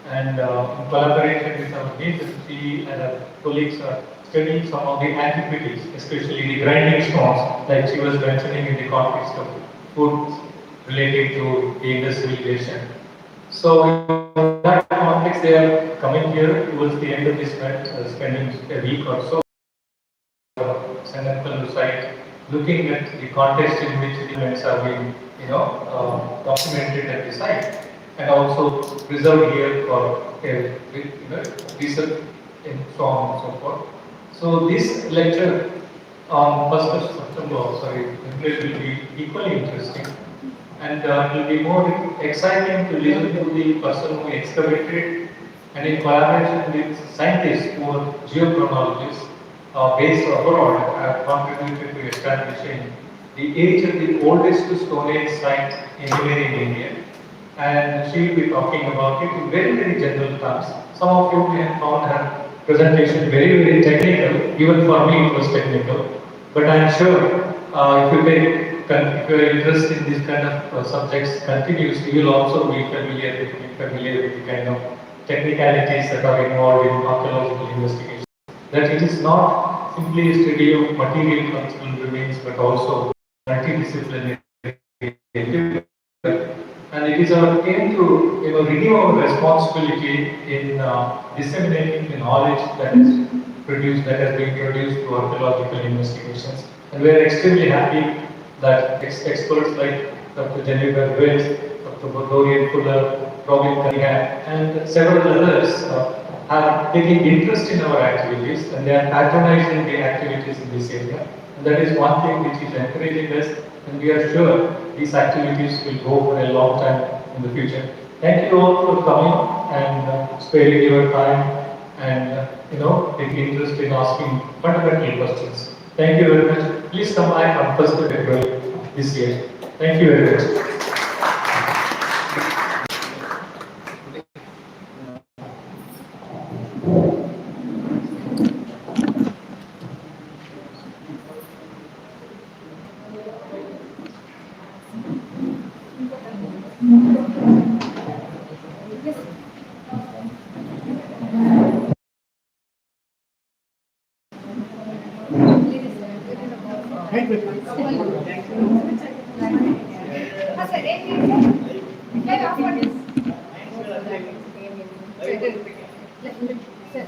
and in collaboration with our university and our colleagues are studying some of the antiquities, especially the grinding stones, like she was mentioning in the context of food related to the Indus civilization. So in that context, they are coming here towards the end of this month, spending a week or so site, looking at the context in which the events are being, documented at the site, and also preserved here for research and so on and so forth. So this lecture on 1st of September, will be equally interesting, and it will be more exciting to listen to the person who excavated and in collaboration with scientists who are geochronologists based abroad have contributed to establishing the age of the oldest Stone Age site anywhere in India. And she will be talking about it in very, very general terms. Some of you may have found her presentation very, very technical. Even for me, it was technical. But I am sure if your interest in these kind of subjects continues, you will also be familiar with the kind of technicalities that are involved in archaeological investigation. That it is not simply a study of material cultural remains, but also multidisciplinary. And it is our aim to renew our responsibility in disseminating the knowledge that is produced, that has been produced through archaeological investigations. And we are extremely happy that experts like Dr. Jennifer Wells, Dr. Dorian Fuller, Robin Cunningham, and several others are taking interest in our activities, and they are patronizing the activities in this area. And that is one thing which is encouraging us, and we are sure these activities will go for a long time in the future. Thank you all for coming and sparing your time and taking interest in asking fundamental questions. Thank you very much. Please come back on 1st of April this year. Thank you very much. Sir,